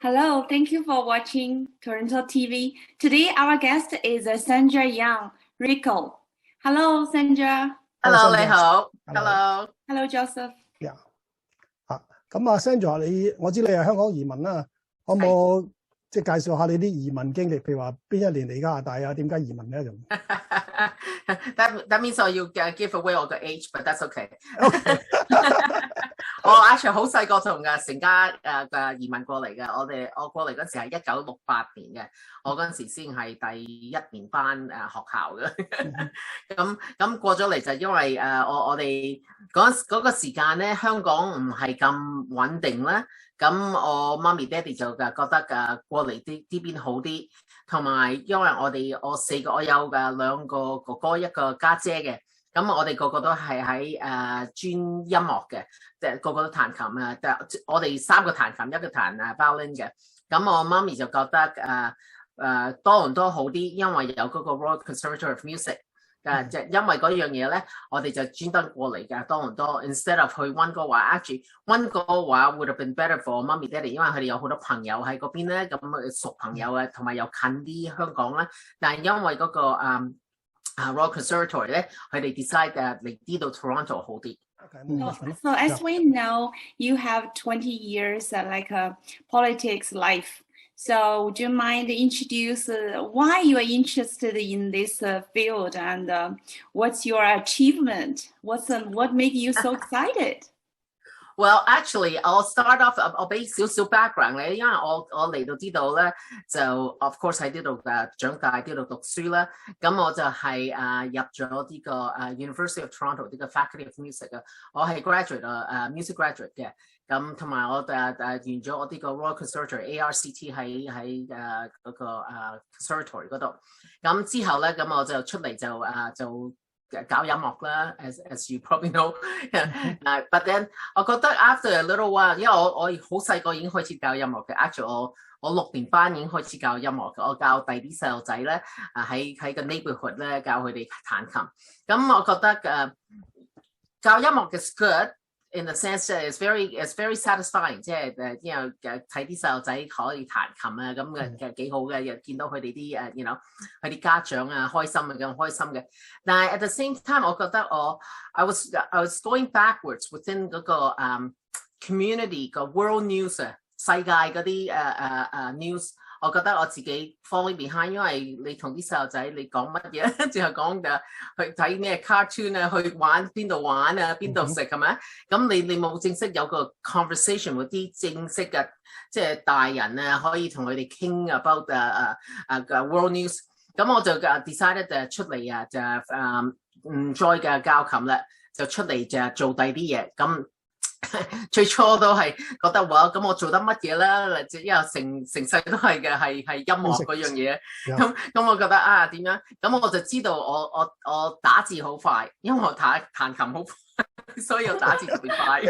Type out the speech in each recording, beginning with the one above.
Hello, thank you for watching TorontoTV. Today, our guest is Sandra Yeung Racco. Hello, Sandra. Hello， 你好。Hello。Hello, Joseph. Yeah. 咁Sandra，我知你係香港移民啦，可唔可即係介紹下你啲移民經歷？譬如話邊一年嚟加拿大啊？點解移民咧？咁 That means I you give away 我個 age, but that's okay. Okay. 我 actually 好細個同成家嘅移民過嚟嘅，我過嚟嗰時係1968年嘅，我嗰陣時先係第一年班學校嘅。咁過咗嚟就因為我哋嗰個時間咧，香港唔係咁穩定啦。咁我媽咪爹哋就覺得過嚟呢邊好啲，同埋因為我4個，我有2個哥哥一個家姐嘅，咁我哋個個都係喺專音樂嘅，個個都彈琴啊，我哋3個彈琴，一個彈violin嘅，咁我媽咪就覺得多倫多好啲，因為有嗰個 Royal Conservatory of Music。就因為嗰樣嘢咧，我哋就專登過嚟嘅多倫多 ，instead of 去溫哥華。Actually， 溫哥華 would have been better for 媽咪爹哋，因為佢哋有好多朋友喺嗰邊咧，咁熟朋友啊，同埋又近啲香港啦。但係因為嗰個Royal Conservatory 咧，佢哋 decide 嚟呢度 Toronto 好啲。So as we know, you have 20 years like a politics life. So would you mind introduce why you are interested in this field and what's your achievement? What made you so excited? Well, actually, I'll start off. 我俾少少 background 咧，因為我嚟到呢度咧，就 of course 喺呢度長大，呢度讀書啦。咁我就係入咗呢個University of Toronto 呢個 Faculty of Music 啊。我係 graduate music graduate 嘅。咁同埋我完咗我呢個 Royal Conservatory ARCT 喺嗰個Conservatory 嗰度。咁之後咧，咁我就出嚟就搞音樂啦 ，as you probably know 。But then 我覺得 after a little while， 因為我好細個已經開始教音樂嘅 ，actually 我6年班已經開始教音樂嘅，我教第啲細路仔咧喺個 neighborhood 咧教佢哋彈琴。咁我覺得教音樂嘅 good。In the sense that it's very satisfying， 即係睇啲細路仔可以彈琴啊，咁嘅幾好嘅，又見到佢哋啲佢啲家長啊開心啊咁開心嘅。但係 at the same time， 我覺得I was going backwards within 嗰個community 個 world news 啊，世界嗰啲news。我覺得我自己 falling behind， 因為你同啲細路仔你講乜嘢，淨係講去睇咩 cartoon 啊，去玩邊度玩啊，邊度食係咪？咁你冇正式有個 conversation 嗰啲正式嘅，即係大人啊，可以同佢哋傾 about world news。咁我就decided 出嚟就唔再嘅教琴啦，就出嚟就做第啲嘢咁。最初都係覺得話咁我做得乜嘢啦？因為成世都係嘅，係音樂嗰樣嘢。咁我覺得點樣？咁我就知道我打字好快，因為我彈琴好快，所以我打字特別快。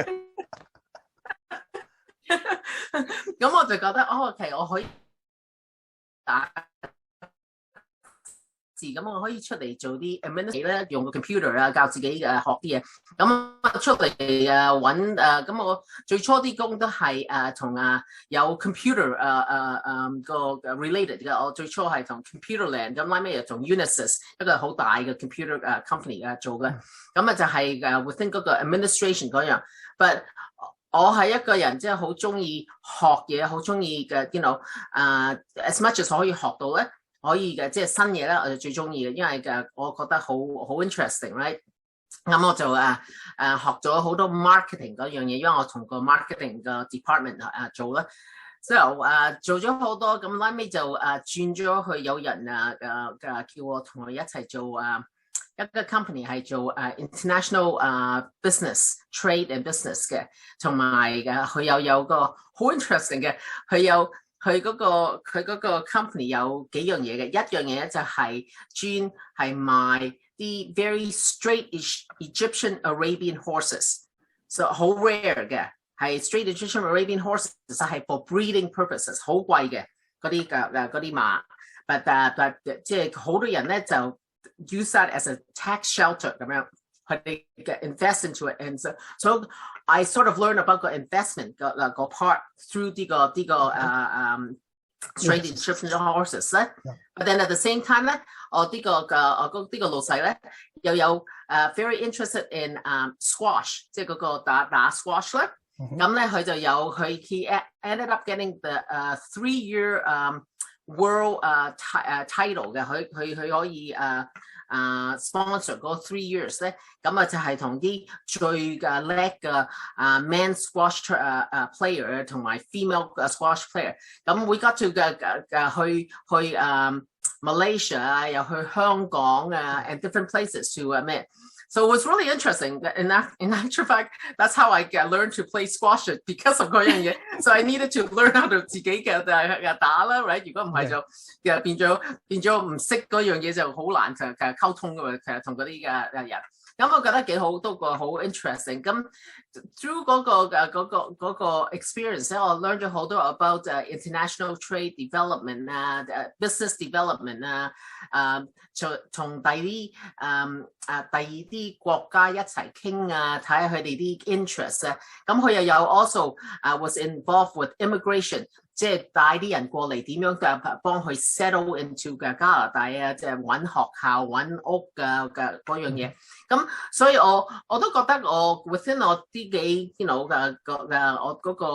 咁我就覺得OK， 我可以打。咁我可以出嚟做啲 administration 咧，用個 computer 啊，教自己學啲嘢。咁出嚟揾咁我最初啲工都係同有 computer 個 related 嘅。我最初係同 Computerland， 咁拉尾又同 Unisys 一個好大嘅 computer company 做嘅。咁就係within 嗰個 administration 嗰樣。But 我係一個人即係好中意學嘢，好中意嘅 as much as 可以學到咧。可以嘅，即係新嘢咧，我就最中意嘅，因為我覺得好 interesting，right？ 咁我就學咗好多 marketing 嗰樣嘢，因為我同個 marketing 嘅 department 做啦，之後做咗好多，咁拉尾就轉咗去有人叫我同佢一齊做一個 company 係做international business trade and business 嘅，同埋佢又有個好 interesting 嘅，佢嗰個 company 有幾樣嘢嘅，一樣嘢就係專係賣啲 very straight Egyptian Arabian horses，so 好 rare 嘅，係 straight Egyptian Arabian horses 係 for breeding purposes， 好貴嘅嗰啲馬 ，but 即係好多人咧就 use that as a tax shelter 咁樣。佢哋嘅 invest into it, and so I sort of learned about 個 investment 個 part through 呢個straight inscription horses 咧。But then at the same time 咧，我呢個老細咧又有very interested in squash， 即係嗰個打 squash 咧。咁咧佢就有he ended up getting the 3-year world title 嘅，佢可以sponsor 嗰3 years 咧，咁啊就係同啲最叻嘅man squash player 同埋 female squash player， 咁 we got to 去Malaysia 啊，又去香港啊 and different places to meet。So it was really interesting. In actual fact, that's how I learned to play squash because of 嗰樣嘢。So I needed to learn how to 自己嘅打啦 ，right？ 如果唔係就變咗唔識嗰樣嘢就好難其實溝通㗎嘛，其實同嗰啲嘅人。咁我覺得幾好，都個好 interesting。咁 through 嗰個 experience 咧，我 learn 咗好多 about international trade development 啊，business development 啊，從第二啲國家一齊傾啊，睇下佢哋啲 interest 啊。咁佢又有 also was involved with immigration。即係帶啲人過嚟點樣幫佢 settle into 嘅加拿大啊，即係揾學校揾屋嘅嗰樣嘢。咁所以我都覺得我 within 我啲幾 you know 我嗰個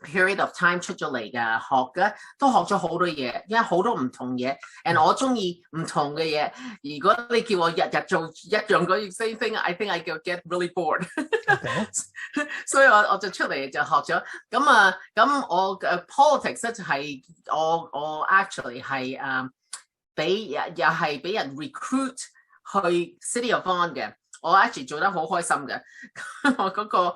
period of time 出咗嚟嘅學嘅，都學咗好多嘢，因為好多唔同嘢 ，and 我中意唔同嘅嘢。如果你叫我日日做一樣嗰 same thing，I think I get really bored 。所以我就出嚟就學咗。咁我嘅 politics 咧就係我 actually 係又係俾人 recruit 去 City of Vaughan 嘅。我 actually 做得好開心嘅，我嗰個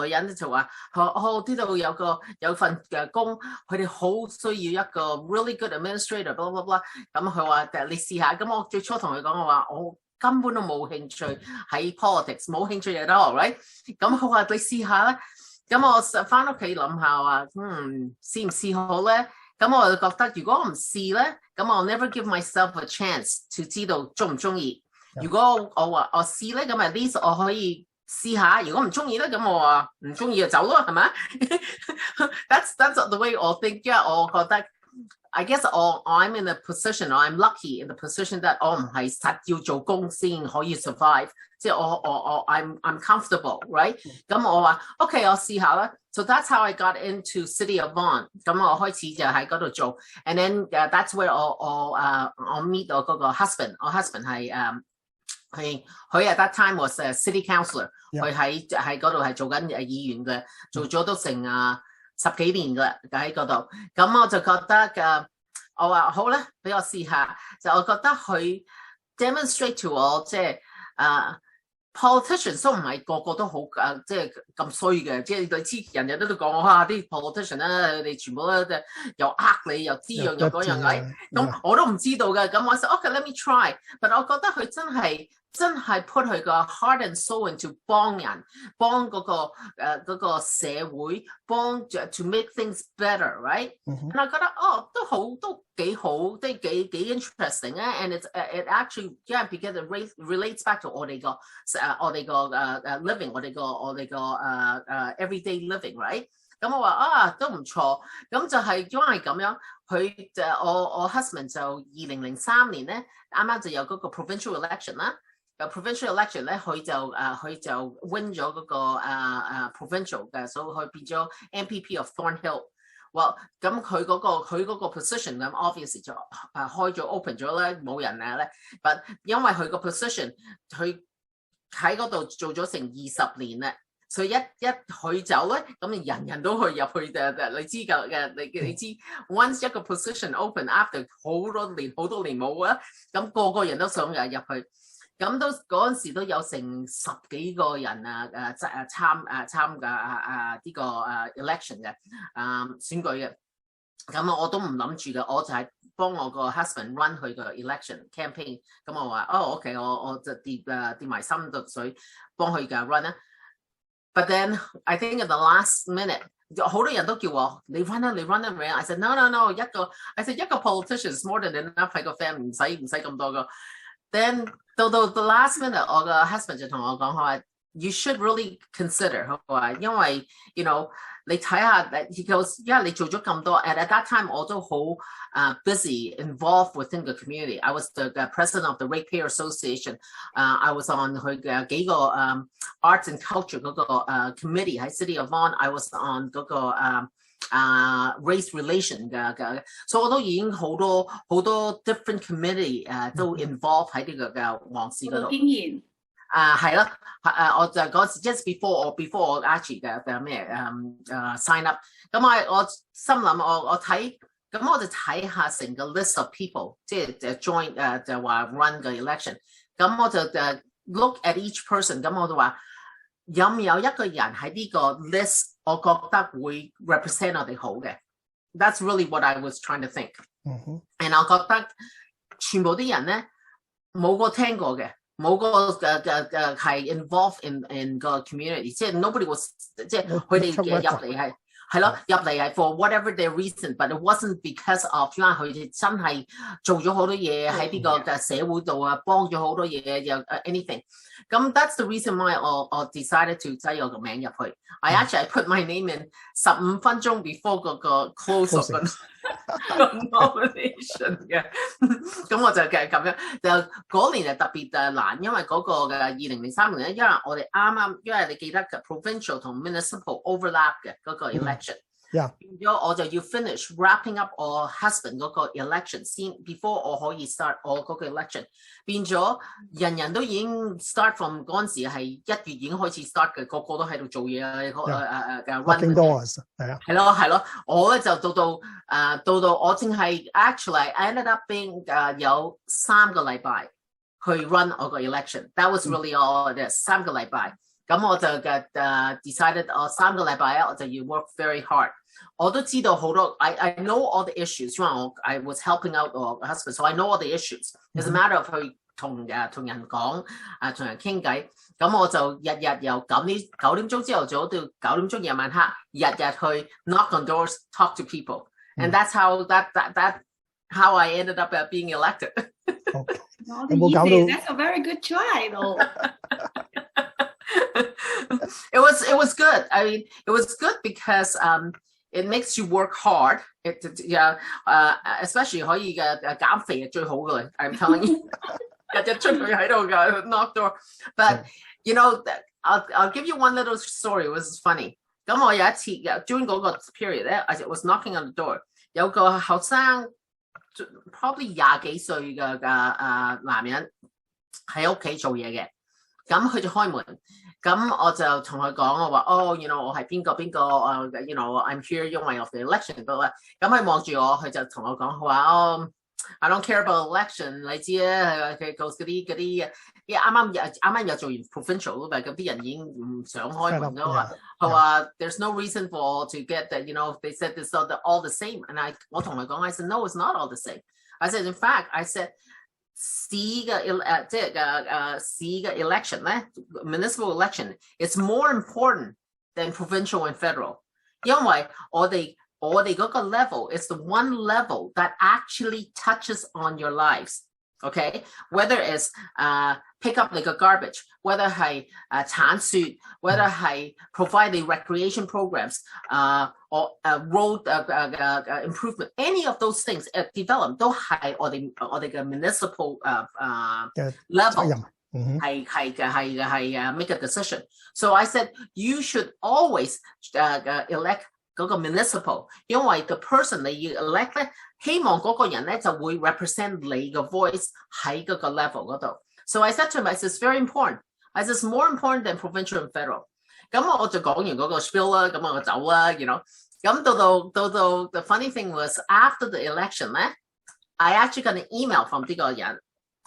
女人就話：呢度有份工，佢哋好需要一個 really good administrator blah blah blah。咁佢話你試下，咁我最初同佢講我話我根本都冇興趣喺 politics， 冇興趣at all right。咁佢話你試下啦，咁我翻屋企諗下話試唔試好咧？咁我就覺得如果我唔試咧，咁我 never give myself a chance to 知道中唔中意。如果我話我試咧，咁 at least 我可以試下。如果唔中意咧，咁我話唔中意就走咯，係咪？That's the way 我 think。因為我覺得 I guess I'm in a position, I'm lucky in the position that 我唔係實要做工先可以 survive。即係I'm comfortable, right？ 咁我話 OK， 我試下啦。So that's how I got into City of Vaughan。咁我開始就喺嗰度做 ，and then that's where 我 meet 我嗰個 husband。我 husband 係佢 at that time was a city councillor， 佢喺嗰度係做緊議員嘅，做咗都成10幾年㗎喺嗰度。咁我就覺得我話好啦，俾我試下。就我覺得佢 demonstrate to 我即係politicians 都唔係個個都好即係咁衰嘅，即係你知人人都講我啲 politician 咧，你全部都又呃你又知樣又嗰樣嘅，咁我都唔知道嘅。咁我話 OK，let me try。但我覺得佢真係 put 佢個 heart and soul into 幫人，幫嗰個社會，幫 to make things better，right？ 我覺得都幾好，都幾 interesting 啊 ，and it actually because it relates back to 我哋個 living， 我哋個everyday living，right？ 咁我話都唔錯，咁就係因為咁樣，佢就我 husband 就2003年咧，啱啱就有嗰個 provincial election 啦。provincial election 咧，佢就 win 咗嗰個provincial 嘅，所以佢變咗 MPP of Thornhill。Well， 咁佢嗰個 position 咁 obviously 就開咗 open 咗咧，冇人咧。But 因為佢個 position， 佢喺嗰度做咗成20年咧，所以一佢走咧，咁人人都去入去你知嘅，你知 once 一個 position open after 好多年冇啊，咁個個人都想入去。咁都嗰陣時都有成10幾個人參加呢個election 嘅選舉嘅，咁我都唔諗住嘅，我就係幫我個 husband run 佢個 election campaign。咁我話OK， 我就跌埋心水幫佢嘅 run 啦。But then I think in the last minute， 好多人都叫我你 run 啦，你 run 啦 ，I said no， 一個 politician is more than enough 喺個 family， 唔使咁多個。then 到 the last minute， 我個 husband 就同我講，佢話 you should really consider， 佢話因為 you know 你睇下 he goes， 因為你做咗咁多 and at that time 我都好busy involved within the community. I was the president of the Ratepayer Association. I was on 佢嘅幾個arts and culture 嗰個committee 喺 City of Vaughan. I was on 嗰個race relation 嘅，所以我都已經好多 different committee 都 involved 喺呢個嘅旺市嗰度。經驗係啦，我就嗰時 just before 我 actually 嘅咩sign up， 咁我心諗我睇，咁我就睇下成個 list of people， 即係 join 就話 run 個 election， 咁我就look at each person， 咁我就話有唔有一個人喺呢個 list， 我覺得會 represent 我哋好嘅。That's really what I was trying to think。and 我覺得全部啲人咧冇個聽過嘅。冇個係 involved in 個 community， 即係 nobody was， 即係佢哋入嚟係咯，入嚟係 for whatever their reason，but it wasn't because of 因為佢哋真係做咗好多嘢喺呢個社會度啊，幫咗好多嘢又anything。咁 that's the reason why 我 decided to 擠我個名入去。I actually put my name in 15分鐘 before 嗰個 close of the nomination 嘅。咁我就咁樣，就嗰年就特別難，因為嗰個嘅2003年咧，因為我哋啱，因為你記得嘅 provincial 同 municipal overlap 嘅嗰個 election。變咗我就要 finish wrapping up 我 husband 嗰個 election 先 before 我可以 start 我嗰個 election， 變咗人都已經 start from 嗰陣時係1月已經開始 start 嘅，個個都喺度做嘢working doors 係咯，我咧就到我淨係 actually I ended up being 有3個禮拜去 run 我個 election，that was really all it is， 3個禮拜。咁我就decided 我3個禮拜我就要 work very hard。我都知道好多 I know all the issues， 因為I was helping out 我 husband， so I know all the issues。It's a matter of 去同人講同人傾偈。咁我就日由9點鐘朝頭早到9點鐘夜晚黑，日去 knock on doors, talk to people，and that's how how I ended up being elected。Not easy. That's a very good try, though. It was good. I mean, it was good because it makes you work hard. Especially 可以減肥係最好嘅。I'm telling you， 日出去喺度嘅 knock door。But you know, I'll give you one little story. It was funny。咁我有一次 during 嗰個 period 咧 ，I was knocking on the door， 有個後生 probably 20幾歲嘅男人喺屋企做嘢嘅，咁佢就開門。咁我就同佢講，我話you know 我係邊個you know I'm here 因為 of the election 咁佢望住我，佢就同我講，佢話I don't care about election， 你知啊，佢嗰啲啱又做完 provincial 咁啲人已經唔想開門啦，佢話 there's no reason for to get that， you know they said this all the same，and 我同佢講 I said no it's not all the same， I said in fact I said市嘅election 咧 municipal election it's more important than provincial and federal， 因為我哋嗰個 level is the one level that actually touches on your lives。Okay, whether it's pick up 你個 garbage， whether 係鏟雪 ，whether 係 provide the recreation programs， or road improvement， any of those things develop 都係我哋嘅 municipal level 係 make a decision。So I said you should always elect 嗰個 municipal， 因為 the person 你要 elect 咧，希望嗰個人咧就會 represent 你嘅 voice 喺嗰個 level 嗰度。So I said to him, I said, it's very important. I said, it's more important than provincial and federal. 咁我就講完嗰個 spiel 啦，咁我走啦 ，you know。咁到 the funny thing was after the election 咧 I actually got an email from 呢個人。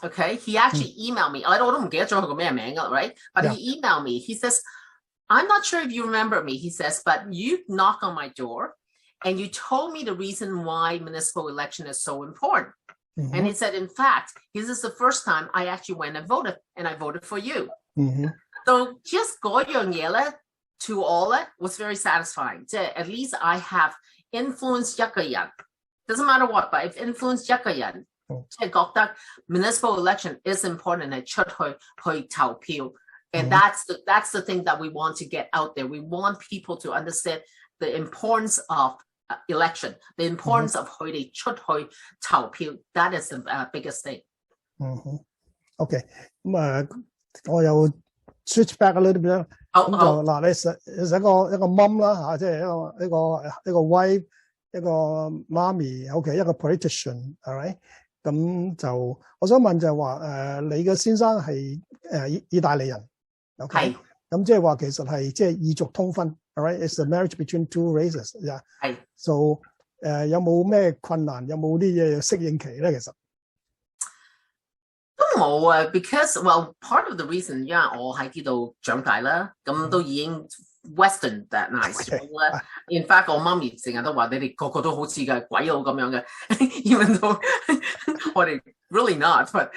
Okay, he actually emailed me. 我都唔記得咗佢個咩名㗎 ，right? But he emailed me. He says, I'm not sure if you remember me, he says, but you knocked on my door and you told me the reason why municipal election is so important. And he said, in fact, this is the first time I actually went and voted, and I voted for you. So just 嗰樣嘢咧 to all it was very satisfying. At least I have influenced 一個人. Doesn't matter what, but I've influenced 一個人即係覺得 municipal election is important 係出去投票。And that's the thing that we want to get out there. We want people to understand the importance of election, the importance of 佢哋出去投票。That is the biggest thing. OK， 我又 switch back a little bit 啦。咁就嗱，你係一個 mom 啦嚇，即係一個 wife， 一個媽咪 ，OK， 一個 politician，all right。咁就我想問就係話你嘅先生係意大利人 ，OK， 咁即係話其實係即係異族通婚 ，all right，it's a marriage between two races，係。So 有冇咩困難？有冇啲嘢適應期咧？其實都冇啊 ，because well part of the reason 因為我喺呢度長大啦，咁都已經 Westernized 啦。In fact， 我媽咪成日都話你哋個個都好似嘅鬼佬咁樣嘅，even though 我哋 really not, but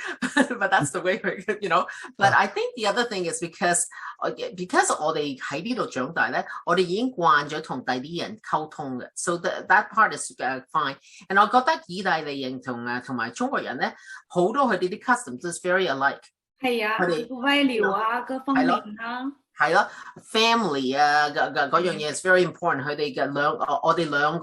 that's the way you know. But I think the other thing is because 我哋喺呢度長大咧，我哋已經慣咗同第啲人溝通嘅 ，so that part is fine. And 我覺得意大利人同埋中國人咧，好多佢哋啲 customs is very alike。係啊，佢哋 value 啊，各方面啊。係咯 ，family 啊，嗰樣嘢 is very important。佢哋嘅我哋兩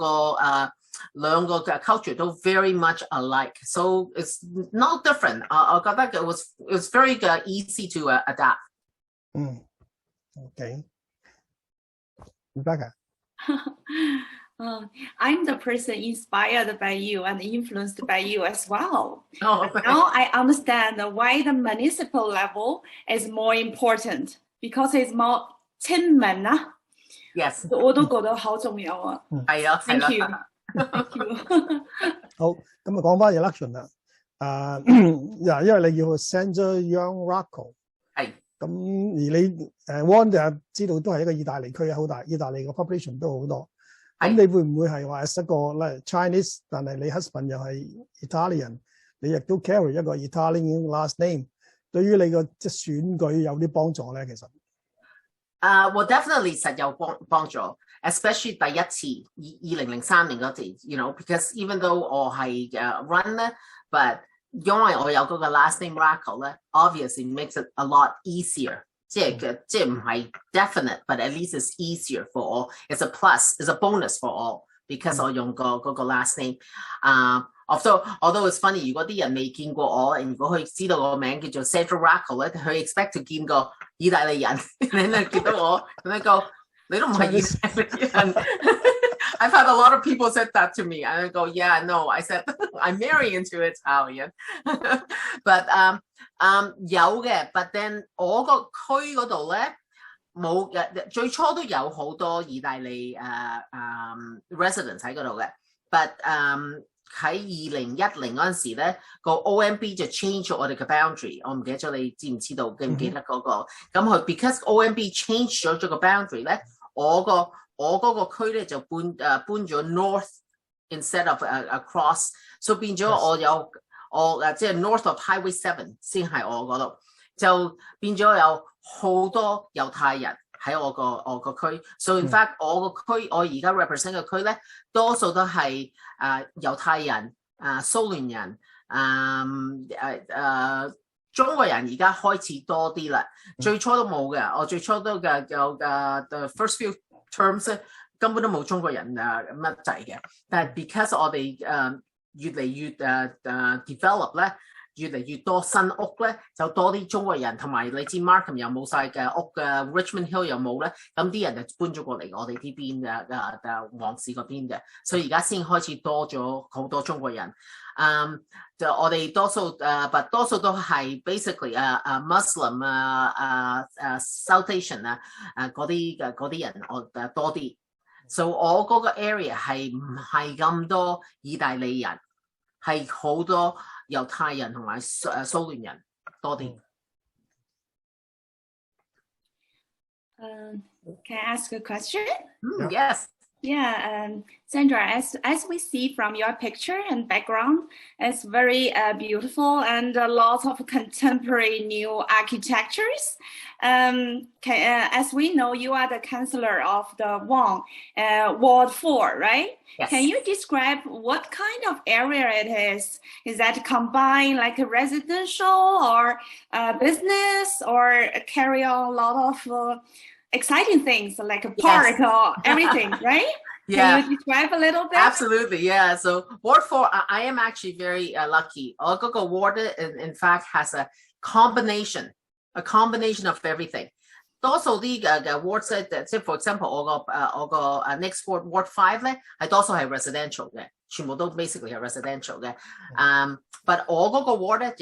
個嘅 culture 都 very much alike， so it's not different。我覺得it was very easy to adapt。OK， Rebecca。I'm the person inspired by you and influenced by you as well. Oh, now I understand why the municipal level is more important because it's more 親民啊。Yes， 我都覺得好重要啊。係啊 ，Thank you。Thank you 好，咁講翻 election 啦。因為你要 Sandra Yeung Racco。係。咁而你Vaughan 就知道都係一個意大利區啊，好大，意大利嘅 population 都好多。咁你會唔會係話一個咧 Chinese， 但係你 husband 又係 Italian， 你亦都 carry 一個 Italian last name， 對於你個即係選舉有啲幫助咧？其實well definitely 實有幫助 ，especially 第一次2003年嗰時 ，you know，because even though 我係run 咧 ，but 因為我有嗰個 last name Racco 咧 ，obviously makes it a lot easier。即係唔係 definite， but at least it's easier for all. It's a plus, it's a bonus for all because 我用嗰個 last name。although it's funny， 如果啲人未見過我，如果佢知道我個名叫做 Sandra Racco 咧，佢 expect to 見個意大利人，你咧見到我咁樣講，你都唔係意大利人。I've had a lot of people said that to me. I go, yeah, no. I said I'm marrying into Italian, but 有嘅 ，but then 我個區嗰度咧冇嘅，最初都有好多意大利residents 喺嗰度嘅 ，but 喺2010嗰陣時咧，個 OMB 就 change 咗我哋嘅 boundary， 我唔記得咗你知唔知道，記唔記得嗰個？咁佢 because OMB change 咗個 boundary 咧，我嗰個區咧就搬咗 north instead of across， 所以變咗我即係 north of Highway 7先係我嗰度，就變咗有好多猶太人喺我個區。So in fact 我個區我而家 represent 嘅區咧，多數都係猶太人、蘇聯人、中國人而家開始多啲啦。最初都冇嘅，我最初都有the first few terms 根本都冇中國人乜滯嘅，但係 because 我哋越嚟越develop 咧，越嚟越多新屋咧，就多啲中國人，同埋你知 Markham 又冇晒嘅屋嘅 Richmond Hill 又冇咧，咁啲人就搬咗過嚟我哋呢邊嘅皇室嗰邊嘅，所以而家先開始多咗好多中國人。就我哋多數多數都係 basically Muslim South Asian 嗰啲人我多啲。So 我嗰個 area 係唔係咁多意大利人，係好多猶太人同埋蘇聯人多啲。Can I ask a question? Yes. Yeah, Sandra, as we see from your picture and background, it's very beautiful and lots of contemporary new architectures. As we know, you are the councillor of the Vaughan Ward 4, right? Yes. Can you describe what kind of area it is? Is that combined like a residential or business, or carry on a lot of exciting things like a park or everything, right? Yeah. Can you describe a little bit? Absolutely, yeah. So Ward 4, I am actually very lucky. Our ward, in fact, has a combination of everything. Also, the ward said that, say for example,我個next ward Ward 5咧，係多數係 residential 嘅，全部都 basically 係 residential 嘅。But 我嗰個 ward 咧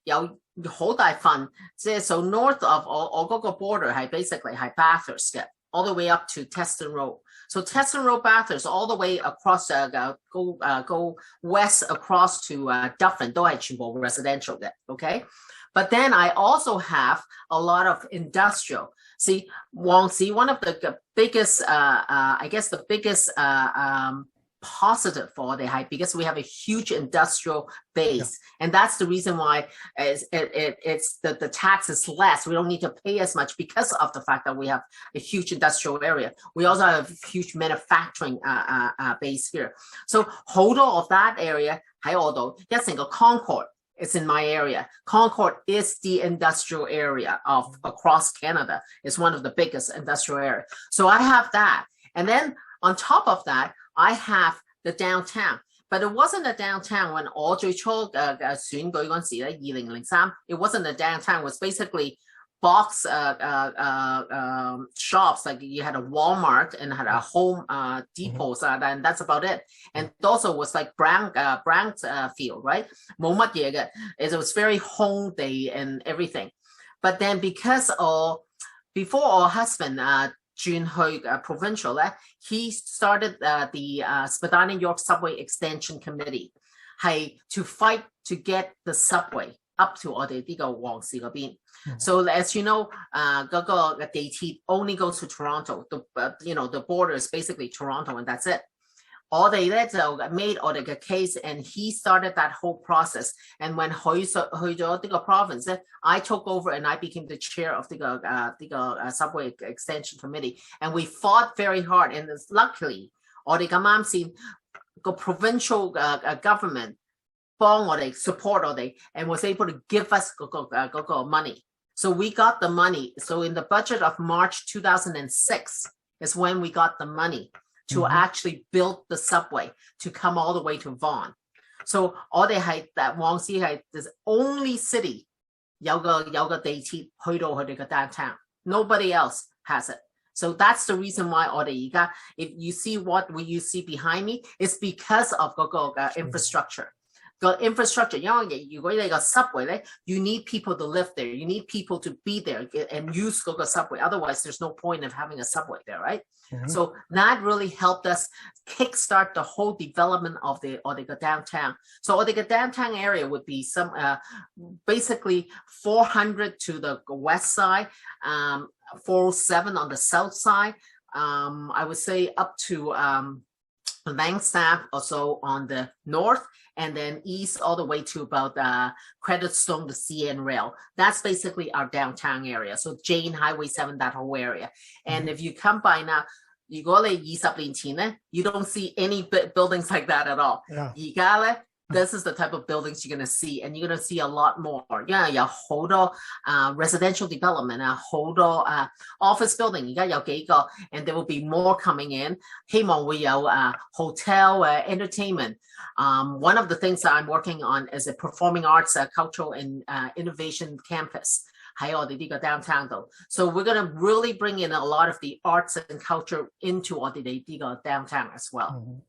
有好大份，即係 so north of 我嗰個 border 係 basically 係 Bathurst 嘅 ，all the way up to Teston Road. So Teston Road, Bathurst, all the way across go west across to Dufferin 都係全部 residential 嘅 ，okay? But then I also have a lot of industrial. See, Wang Si, one of the biggest, I guess the biggest positive for the high, because we have a huge industrial base, and that's the reason why it's the tax is less. We don't need to pay as much because of the fact that we have a huge industrial area. We also have a huge manufacturing base here. So好多of that area 喺我度，一成個 Concord. It's in my area. Concord is the industrial area of across Canada. It's one of the biggest industrial areas. So I have that. And then on top of that, I have the downtown. But it wasn't the downtown when 我最初選舉嗰陣時咧，2003, it wasn't the downtown. It was basically box shops, like you had a Walmart and had a Home Depot, and that's about it. And also was like Brownfield, right? 冇乜嘢嘅. It was very home day and everything. But then because before our husband 轉去provincial 咧, he started the Spadina York Subway Extension Committee, 係 to fight to get the subway up to 我哋呢個旺市嗰邊. So as you know, 嗰個地鐵 only goes to Toronto. The border is basically Toronto, and that's it. 我哋咧就 made 我哋嘅 case, and he started that whole process. And when 去咗呢個 province 咧, I took over and I became the chair of the subway extension committee. And we fought very hard, and luckily 我哋咁啱先個 provincial government 幫我哋 support 我哋 and was able to give us 嗰個 money. So we got the money. So in the budget of March 2006 is when we got the money to actually build the subway to come all the way to Vaughan. So 我哋係旺市係 the only city 有個地鐵去到佢哋嘅 downtown. Nobody else has it. So that's the reason why 我哋而家 if you see what you see behind me, it's because of 嗰個infrastructure. The infrastructure, 因為如果你個 subway 咧, you need people to live there. You need people to be there and use 嗰個 subway. Otherwise, there's no point of having a subway there, right? So that really helped us kickstart the whole development of the downtown. So the downtown area would be some basically 400 to the west side, 407 on the south side. I would say up to Langstaff also on the north, and then east all the way to about Creditstone, the CN Rail. That's basically our downtown area. So Jane, Highway 7, that whole area. And if you come by now, you go to 20年前咧, you don't see any buildings like that at all.而家咧, this is the type of buildings you're going to see, and you're going to see a lot more. 因為有好多residential development 好多office building 而家有幾個, and there will be more coming in. 希望會有hotel entertainment. One of the things that I'm working on is a performing arts, cultural and innovation campus. 喺我哋呢個 downtown 度. So we're going to really bring in a lot of the arts and culture into 我哋呢個 downtown as well.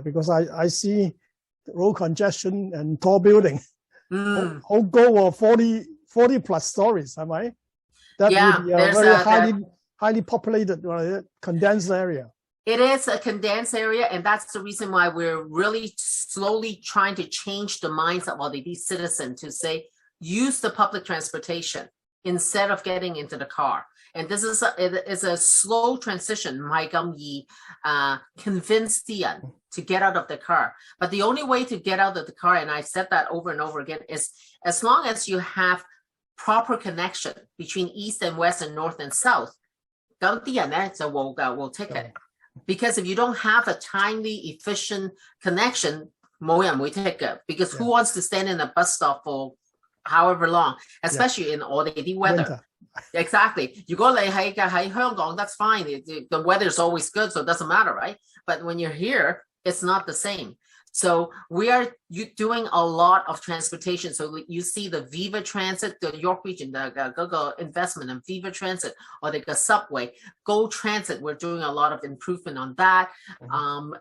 Because I see road congestion and tall building. Whole goal of 40 plus stories, am I? That would be a very highly populated, condensed area. It is a condensed area, and that's the reason why we're really slowly trying to change the minds of all these citizens to say, use the public transportation. instead of getting into the car. And this is a slow transition. 唔係咁易convince啲人 to get out of the car. But the only way to get out of the car, and I've said that over and over again, is as long as you have proper connection between east and west and north and south, 咁啲人咧就will take it. Because if you don't have a timely, efficient connection, 冇人會 take it. Because who wants to stand in a bus stop for however long, especially in all the weather. Exactly. 如果你喺香港, that's fine. The weather is always good, so it doesn't matter, right? But when you're here, it's not the same. So we are doing a lot of transportation. So you see the Viva Transit, the York Region, the investment in Viva Transit, or the subway, Go Transit. We're doing a lot of improvement on that,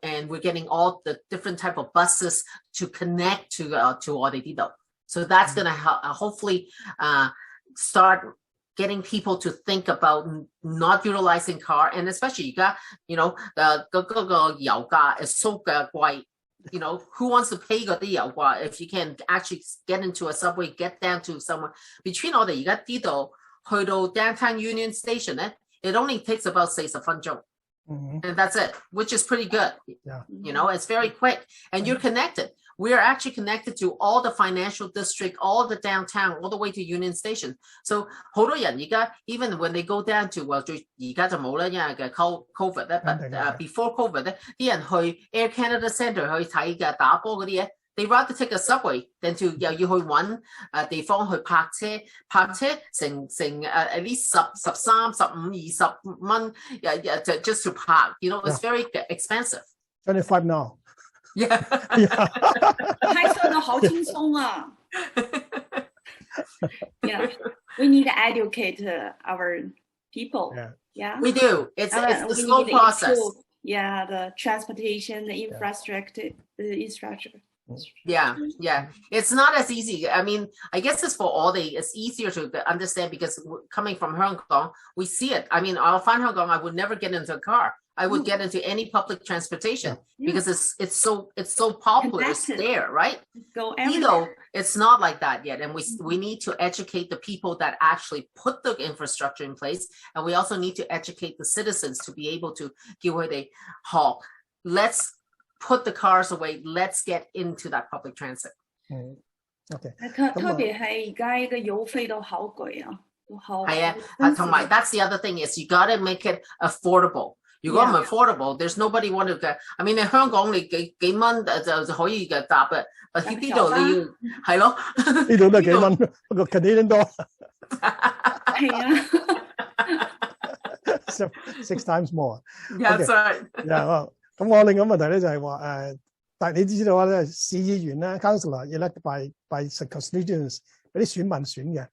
and we're getting all the different type of buses to connect to Odedido. So that's going to hopefully start getting people to think about not utilizing car, and especially you got, the 油價 is so 貴. Who wants to pay 嗰啲油價 if you can actually get into a subway, get down to somewhere between 我哋而家呢度去到 downtown Union Station 咧, it only takes about 40分鐘. And that's it, which is pretty good. It's very quick, and you're connected. We are actually connected to all the financial district, all the downtown, all the way to Union Station. So 好多人而家 even when they go down to 而家就冇啦，因為嘅 COVID 咧 but before COVID 咧，啲人去 Air Canada Centre 去睇嘅打波嗰啲嘢，they rather take a subway than to 又要去揾地方去泊車成at least 13、15、20蚊just to park. It's very expensive. 25 now. Yeah. 開車都好輕鬆啊. Yeah, we need to educate our people. Yeah. We do. It's a slow process. Yeah, the transportation, the infrastructure. Yeah. It's not as easy. I mean, I guess it's easier to understand because coming from Hong Kong, we see it. I mean, I'll find Hong Kong, I would never get into a car. I would get into any public transportation because it's so popular. It's there, right? Go everywhere. It's not like that yet, and we need to educate the people that actually put the infrastructure in place, and we also need to educate the citizens to be able to give away the hall. Let's put the cars away. Let's get into that public transit. Okay. 特別係而家嘅油費都好貴啊，係啊，同埋 that's the other thing is you gotta make it affordable. 如果唔 affordable, there's nobody want to get. I mean, 你香港你幾蚊就可以嘅搭嘅，但係呢度你要係咯，呢度都係幾蚊，不過 Canadian 多。係啊。6 times more. That's right. Yeah. 咁我另一個問題咧就係話但係你知道話咧，市議員咧 councillor elect by constituents 嗰啲選民選嘅，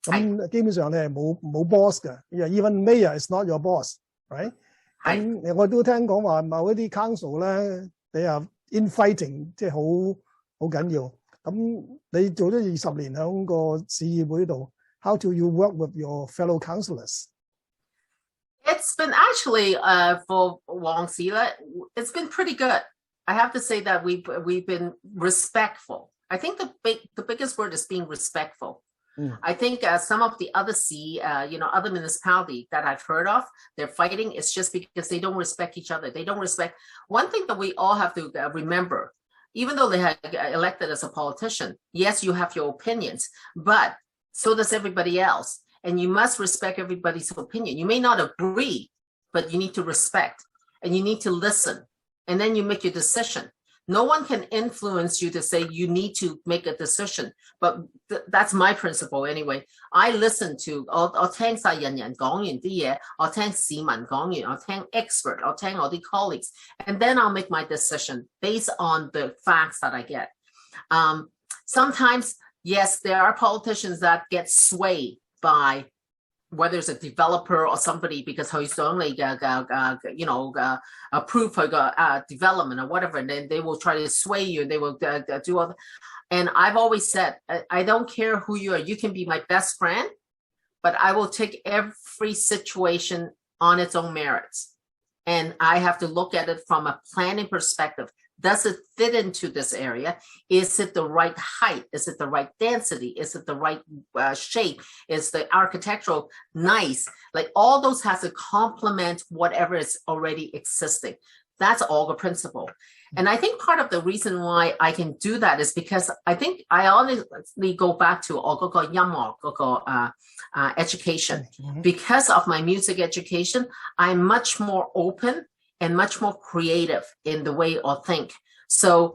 咁基本上你係冇 boss 嘅 ，even mayor is not your boss, right？ 咁我都聽講話某一啲 council 咧，你又 infighting， 即係好緊要。咁你做咗20年喺個市議會度 ，how do you work with your fellow councillors? It's been actually for Wang Sila, it's been pretty good. I have to say that we've been respectful. I think the biggest word is being respectful. I think some of the other other municipalities that I've heard of, they're fighting. It's just because they don't respect each other. They don't respect. One thing that we all have to remember, even though they have elected as a politician, yes, you have your opinions, but so does everybody else. And you must respect everybody's opinion. You may not agree, but you need to respect and you need to listen. And then you make your decision. No one can influence you to say you need to make a decision. But that's my principle anyway. I listen to, 我聽晒人講完啲嘢，我聽市民講完，我聽 expert， 我聽我啲 colleagues, and then I'll make my decision based on the facts that I get. Sometimes, yes, there are politicians that get swayed by whether it's a developer or somebody because佢想你approve 佢嘅development or whatever, and then they will try to sway you and they will do all. And I've always said, I don't care who you are. You can be my best friend, but I will take every situation on its own merits. And I have to look at it from a planning perspective. Does it fit into this area? Is it the right height? Is it the right density? Is it the right shape? Is the architectural nice? Like all those has to complement whatever is already existing. That's all the principle. And I think part of the reason why I can do that is because I think I honestly go back to education. Because of my music education, I'm much more open and much more creative in the way I think. So,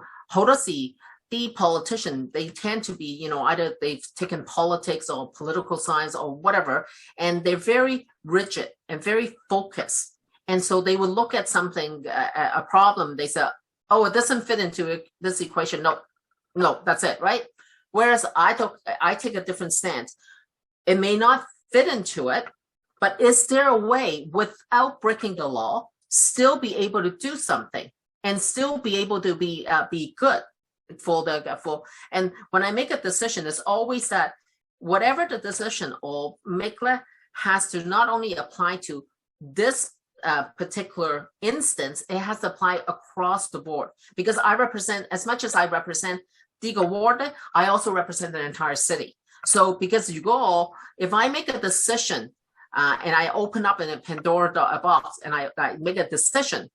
the politician, they tend to be, either they've taken politics or political science or whatever, and they're very rigid and very focused. And so they will look at something, a problem, they say, oh, it doesn't fit into this equation. No, that's it, right? Whereas I take a different stance. It may not fit into it, but is there a way without breaking the law, still be able to do something and still be able to be good and when I make a decision, it's always that whatever the decision or make has to not only apply to this particular instance, it has to apply across the board, because I represent, as much as I represent Diga Ward, I also represent the entire city. So because if I make a decision and I open up in a Pandora box and I make a decision,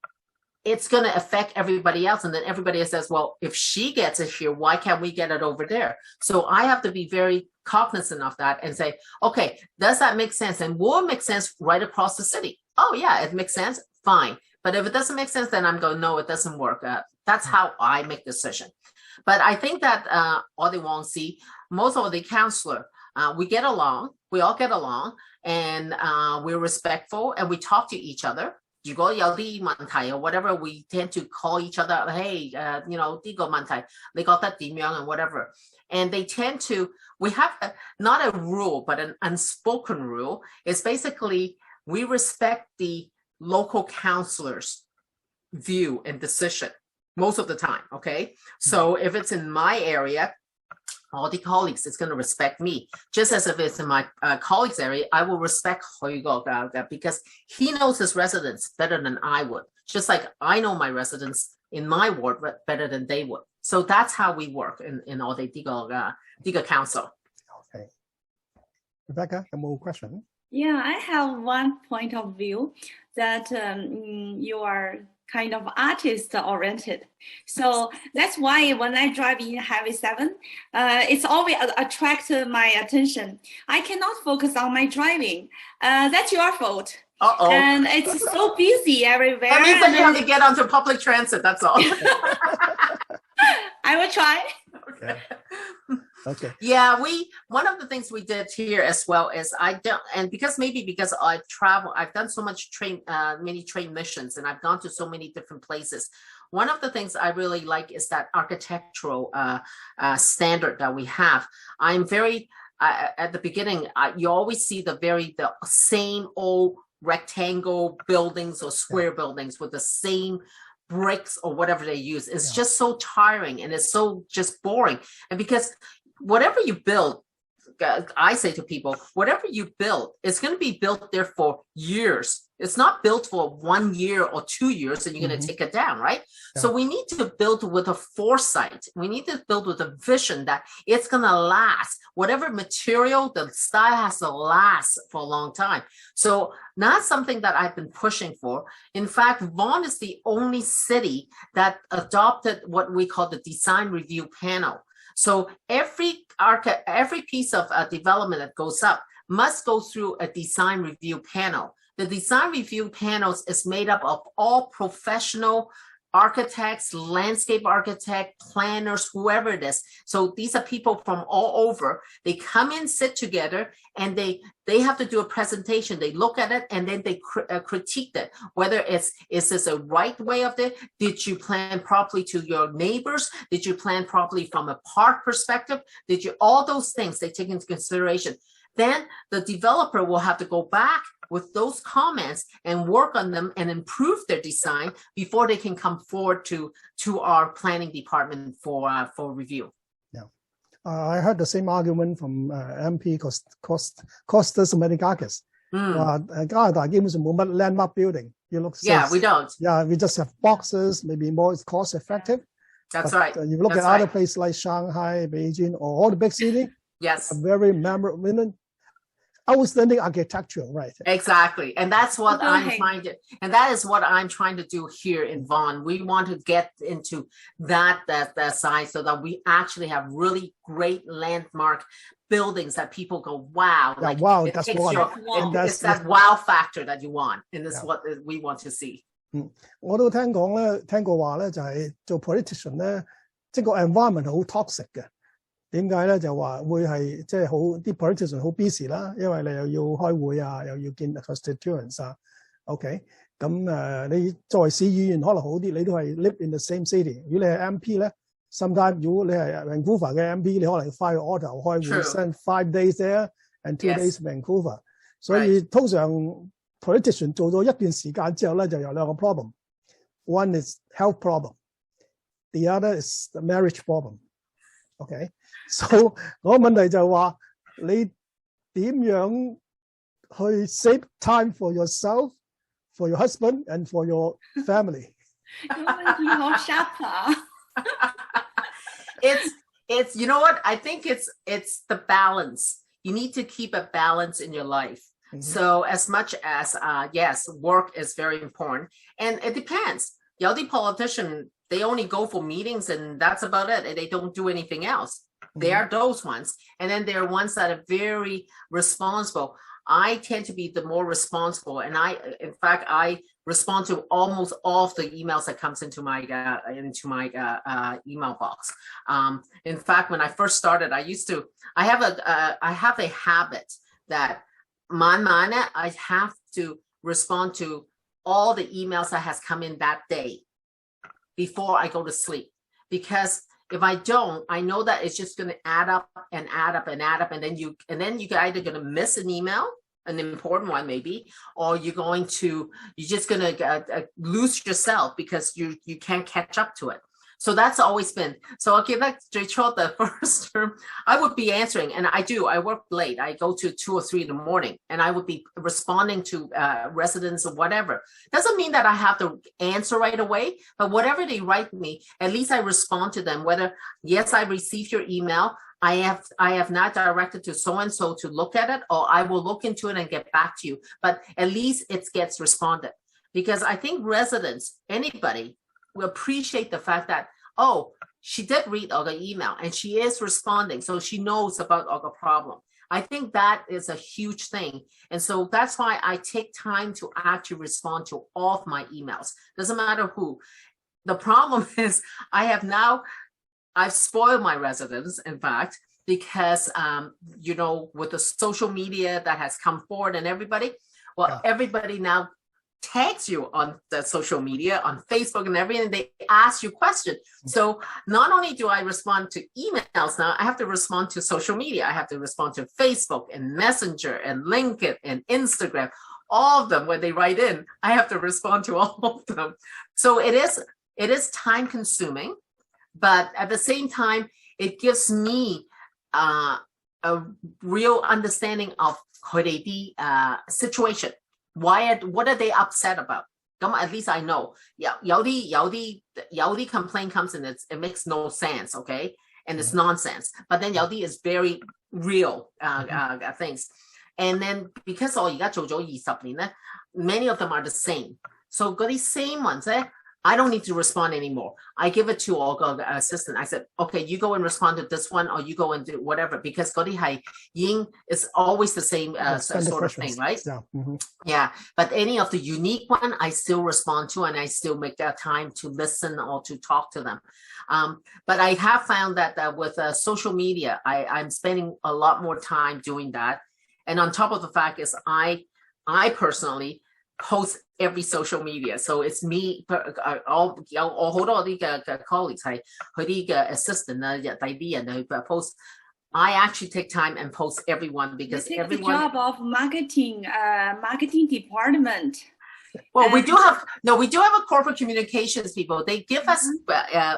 it's going to affect everybody else. And then everybody says, well, if she gets it here, why can't we get it over there? So I have to be very cognizant of that and say, okay, does that make sense? And will it make sense right across the city? Oh, yeah, it makes sense. Fine. But if it doesn't make sense, then I'm going, no, it doesn't work. That's how I make decision. But I think that Audie Wong see most of the councillor, we get along, we all get along, and we're respectful and we talk to each other. 如果有啲問題 or whatever, we tend to call each other, hey, 呢個問題你覺得點樣 and whatever. And they tend to, we have not a rule, but an unspoken rule. It's basically we respect the local councillors' view and decision most of the time, okay? So if it's in my area, all the colleagues is going to respect me. Just as if it's in my colleagues' area, I will respect because he knows his residents better than I would. Just like I know my residents in my ward better than they would. So that's how we work in all the Diga Council. Okay. Rebecca, a more question? Yeah, I have one point of view that you are kind of artist oriented. So that's why when I drive in Highway 7, it's always attracted my attention. I cannot focus on my driving. That's your fault. Uh-oh. And it's so busy everywhere. That means that you have to get onto public transit, that's all. I will try. Okay. Okay. Yeah, one of the things we did here as well is because I travel, I've done so much many train missions, and I've gone to so many different places. One of the things I really like is that architectural standard that we have. I'm very at the beginning, you always see the same old rectangle buildings or square buildings with the same bricks or whatever they use. It's just so tiring and it's so just boring. And because whatever you build, I say to people, whatever you build, it's going to be built there for years. It's not built for 1 year or 2 years and you're going to take it down, right? Yeah. So we need to build with a foresight. We need to build with a vision that it's going to last. Whatever material, the style has to last for a long time. So that's something that I've been pushing for. In fact, Vaughan is the only city that adopted what we call the design review panel. So every piece of development that goes up must go through a design review panel. The design review panels is made up of all professional architects, landscape architects, planners, whoever it is. So these are people from all over. They come in, sit together, and they have to do a presentation. They look at it and then they critique it. Whether is this a right way of it? Did you plan properly to your neighbors? Did you plan properly from a park perspective? All those things they take into consideration. Then the developer will have to go back with those comments and work on them and improve their design before they can come forward to our planning department for review. Yeah, I heard the same argument from MP Kostas Menikakis. 加拿大基本上冇乜 landmark building. You look. Yeah, we don't. Yeah, we just have boxes. Maybe more cost effective. That's right. You look at other places like Shanghai, Beijing, or all the big cities. Yes. Very memorable. Outstanding architecture, right? Exactly, and that's what I'm trying to, and that is what I'm trying to do here in Vaughan. We want to get into that side so that we actually have really great landmark buildings that people go, wow, yeah, like wow, that's it's that wow factor that you want, and that's what we want to see. 我都聽過話咧，就係做 politician 咧，即係個 environment 好 toxic 嘅。點解咧？就話會係即係好啲 politician 好 busy 啦，因為你又要開會啊，又要見 constituents 啊。OK， 咁你作為市議員可能好啲，你都係 live in the same city。如果你係 MP 咧 ，sometimes 如果你係 Vancouver 嘅 MP，你可能要翻去 Ottawa 開會 ，spend 5 days there and 2 days Vancouver。所以通常 politician 做咗一段時間之後咧，就有兩個 problem。One is health problem，the other is the marriage problem。OK。So 我問題就係話你點樣去 save time for yourself, for your husband, and for your family? It's you know what? I think it's the balance. You need to keep a balance in your life. So as much as yes, work is very important, and it depends. 有啲 politician they only go for meetings and that's about it, and they don't do anything else. There are those ones, and then there are ones that are very responsible. I tend to be the more responsible, and in fact, I respond to almost all of the emails that comes into my email box. In fact, when I first started, I have a habit that I have to respond to all the emails that has come in that day before I go to sleep, because if I don't, I know that it's just going to add up and add up and add up, and then you're either going to miss an email, an important one maybe, or you're just going to lose yourself because you can't catch up to it. So that's always been. So I'll give that to Rachel the first term. I would be answering, and I work late. I go to 2 or 3 in the morning, and I would be responding to residents or whatever. Doesn't mean that I have to answer right away, but whatever they write me, at least I respond to them. Whether, yes, I received your email, I have not directed to so-and-so to look at it, or I will look into it and get back to you. But at least it gets responded. Because I think residents, anybody, we appreciate the fact that, oh, she did read our email and she is responding, so she knows about our problem. I think that is a huge thing. And so that's why I take time to actually respond to all of my emails. Doesn't matter who. The problem is I've spoiled my residents, in fact, because, with the social media that has come forward and everybody, everybody now tags you on the social media, on Facebook and everything. They ask you questions. So not only do I respond to emails now, I have to respond to social media. I have to respond to Facebook and Messenger and LinkedIn and Instagram. All of them, when they write in, I have to respond to all of them. So it is time consuming, but at the same time, it gives me a real understanding of the situation. What are they upset about? At least I know. Yaudi complaint comes in, it makes no sense, okay? And it's nonsense. But then Yaudi is very real things. And then because you got 做咗20年, many of them are the same. So got these same ones, I don't need to respond anymore. I give it to our assistant. I said, okay, you go and respond to this one, or you go and do whatever, because Ying is always the same sort of thing, right? Yeah. Yeah. But any of the unique one, I still respond to, and I still make that time to listen or to talk to them. But I have found that with social media, I'm spending a lot more time doing that. And on top of the fact is I personally post every social media. So it's me, all the colleagues, 佢啲嘅 assistant 第啲人去 post. I actually take time and post everyone, because you take everyone. The job of marketing department. Well, we do have a corporate communications people. They give us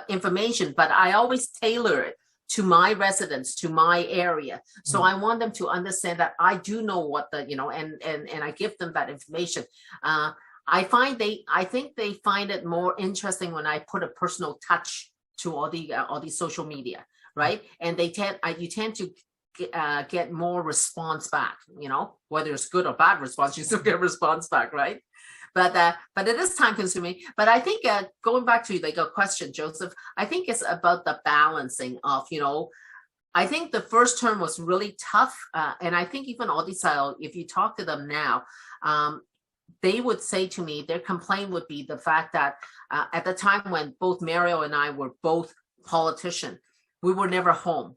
information, but I always tailor it to my residents, to my area. So I want them to understand that I do know what the, and I give them that information. I think they find it more interesting when I put a personal touch to all the social media, right? And you tend to get more response back, whether it's good or bad response, you still get response back, right? But it is time consuming. But I think going back to like a question, Joseph, I think it's about the balancing of, I think the first term was really tough. And I think even Odisha, if you talk to them now, they would say to me, their complaint would be the fact that at the time when both Mario and I were both politicians, we were never home.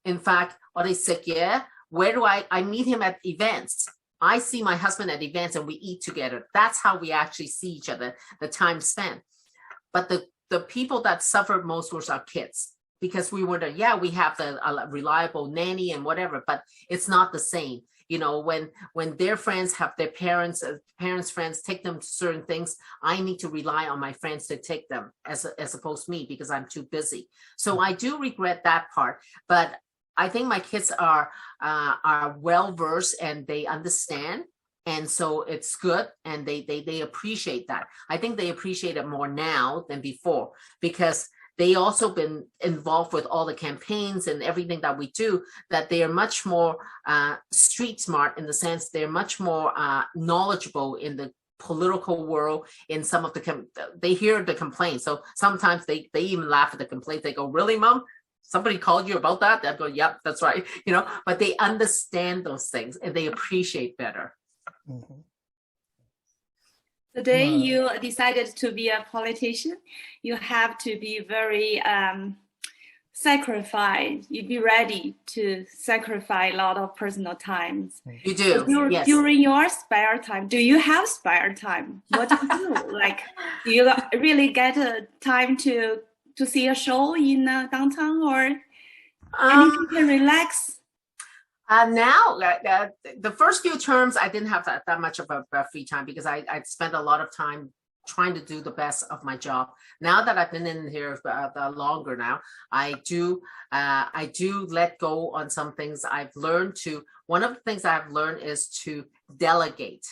In fact, Ode said, yeah, where do I meet him at events? I see my husband at events and we eat together. That's how we actually see each other, the time spent. But the people that suffered most was our kids, because we were we have a reliable nanny and whatever, but it's not the same. When their friends have their parents' friends take them to certain things, I need to rely on my friends to take them as opposed to me, because I'm too busy. So I do regret that part, but I think my kids are well versed and they understand, and so it's good, and they appreciate that. I think they appreciate it more now than before, because they also been involved with all the campaigns and everything that we do, that they are much more street smart, in the sense they're much more knowledgeable in the political world. In some of they hear the complaints, so sometimes they even laugh at the complaints. They go, really, Mom? Somebody called you about that? I go, yep, that's right. But they understand those things and they appreciate better. The day you decided to be a politician, you have to be very sacrificed. You be ready to sacrifice a lot of personal times. You do, yes. During your spare time, do you have spare time? What do you do? Do you really get time to see a show in downtown, or anything to relax? Now, the first few terms, I didn't have that much of a free time, because I spent a lot of time trying to do the best of my job. Now that I've been in here longer now, I do let go on some things. One of the things I've learned is to delegate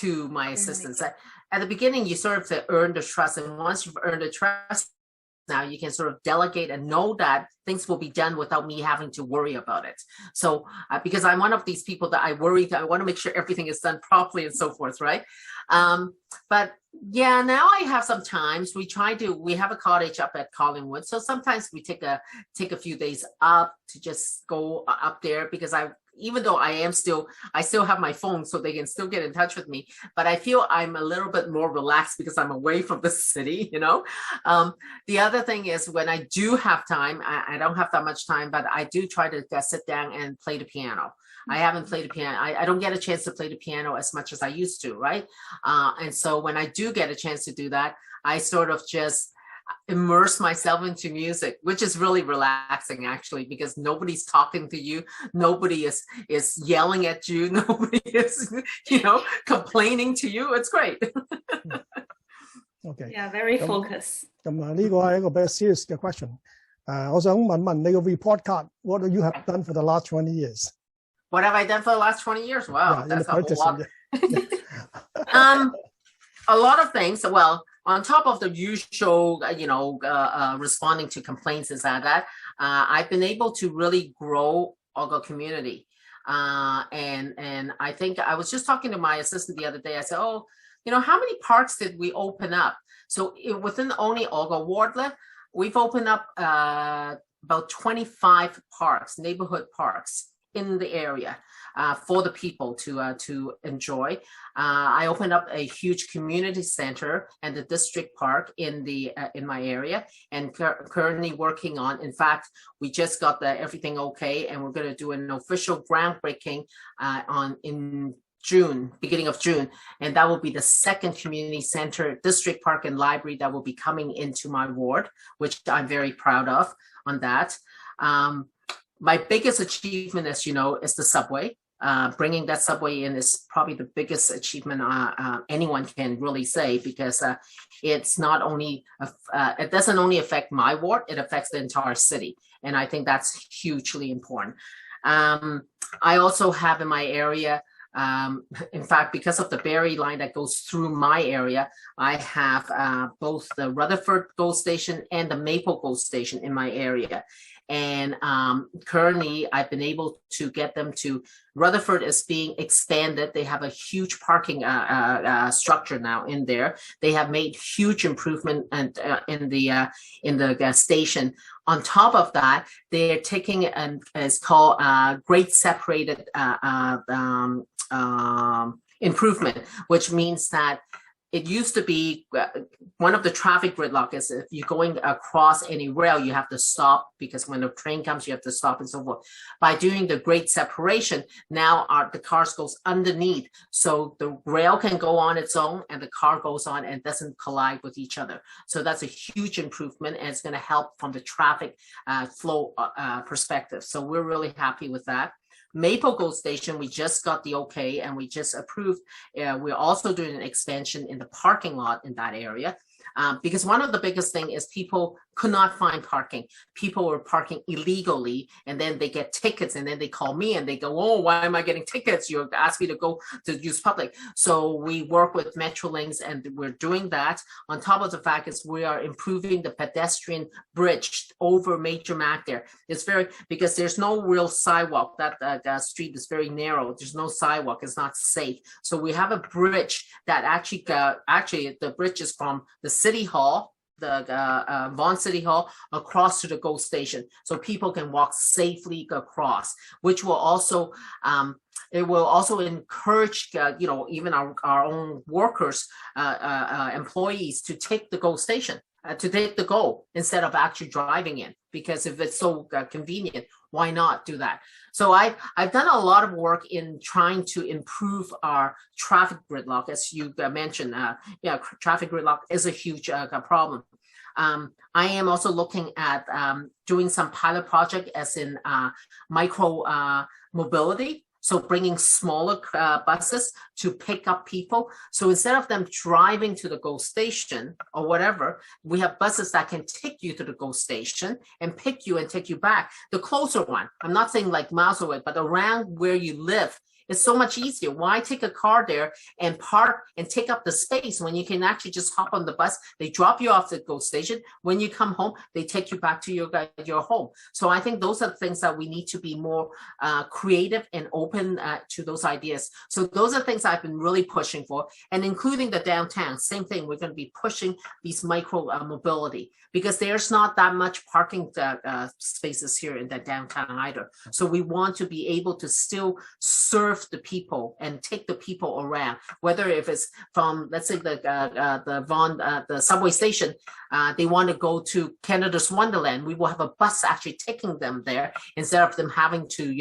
to my assistants. At the beginning, you sort of earn the trust, and once you've earned the trust, now you can sort of delegate and know that things will be done without me having to worry about it. So because I'm one of these people that I worry, I want to make sure everything is done properly and so forth, right? But yeah, now I have some times. We have a cottage up at Collingwood, so sometimes we take a few days up to just go up there, because even though I still have my phone, so they can still get in touch with me, but I feel I'm a little bit more relaxed because I'm away from the city, The other thing is, when I do have time, I don't have that much time, but I do try to sit down and play the piano. I haven't played the piano. I don't get a chance to play the piano as much as I used to, right? And so when I do get a chance to do that, I sort of just immerse myself into music, which is really relaxing, actually, because nobody's talking to you, nobody is yelling at you, nobody is complaining to you. It's great. Okay. Yeah, very focused. 咁呢個係一個比較 serious 嘅 question。我想問你個 report card, what you have done for the last 20 years? What have I done for the last 20 years? Wow, that's a whole lot. A lot of things. Well, on top of the usual, responding to complaints and that, I've been able to really grow our community. And I think I was just talking to my assistant the other day. I said, how many parks did we open up? So within only Oga Ward, we've opened up about 25 parks, neighborhood parks in the area for the people to enjoy. I opened up a huge community center and the district park in my area, and currently working on. In fact, we just got everything okay, and we're going to do an official groundbreaking in June, beginning of June, and that will be the second community center, district park, and library that will be coming into my ward, which I'm very proud of on that. My biggest achievement, as you know, is the subway. bringing that subway in is probably the biggest achievement anyone can really say, because it's not only it doesn't only affect my ward, it affects the entire city, and I think that's hugely important. I also have in my area, in fact, because of the Barrie line that goes through my area, I have both the Rutherford GO station and the Maple GO station in my area. And currently, I've been able to get them to, Rutherford is being expanded. They have a huge parking structure now in there. They have made huge improvement in the station. On top of that, they're taking it's called grade separated improvement, which means that it used to be one of the traffic gridlock is if you're going across any rail, you have to stop, because when the train comes, you have to stop and so forth. By doing the grade separation, now the cars goes underneath, so the rail can go on its own and the car goes on and doesn't collide with each other. So that's a huge improvement, and it's going to help from the traffic flow perspective. So we're really happy with that. Maple GO station, we just got the okay and we just approved. We're also doing an expansion in the parking lot in that area. Because one of the biggest thing is people could not find parking. People were parking illegally, and then they get tickets, and then they call me and they go, oh, why am I getting tickets? You asked me to go to use public. So we work with Metrolinx, and we're doing that. On top of the fact is we are improving the pedestrian bridge over Major Mac there. It's very, because there's no real sidewalk. That street is very narrow. There's no sidewalk. It's not safe. So we have a bridge that actually the bridge is from the City Hall, the Vaughan City Hall, across to the GO station, so people can walk safely across, which will also it will also encourage even our own workers, employees, to take the GO station, to take the GO instead of actually driving in, because if it's so convenient, why not do that? So I've done a lot of work in trying to improve our traffic gridlock, as you mentioned. Traffic gridlock is a huge problem. I am also looking at doing some pilot project, as in micro mobility. So bringing smaller buses to pick up people. So instead of them driving to the GO station or whatever, we have buses that can take you to the GO station and pick you and take you back. The closer one, I'm not saying like miles away, but around where you live, it's so much easier. Why take a car there and park and take up the space when you can actually just hop on the bus? They drop you off at the GO station. When you come home, they take you back to your home. So I think those are things that we need to be more creative and open to those ideas. So those are things I've been really pushing for, and including the downtown. Same thing. We're going to be pushing these micro mobility, because there's not that much parking spaces here in the downtown either. So we want to be able to still serve the people and take the people around, whether if it's from, let's say, the subway station, they want to go to Canada's Wonderland, we will have a bus actually taking them there, instead of them having to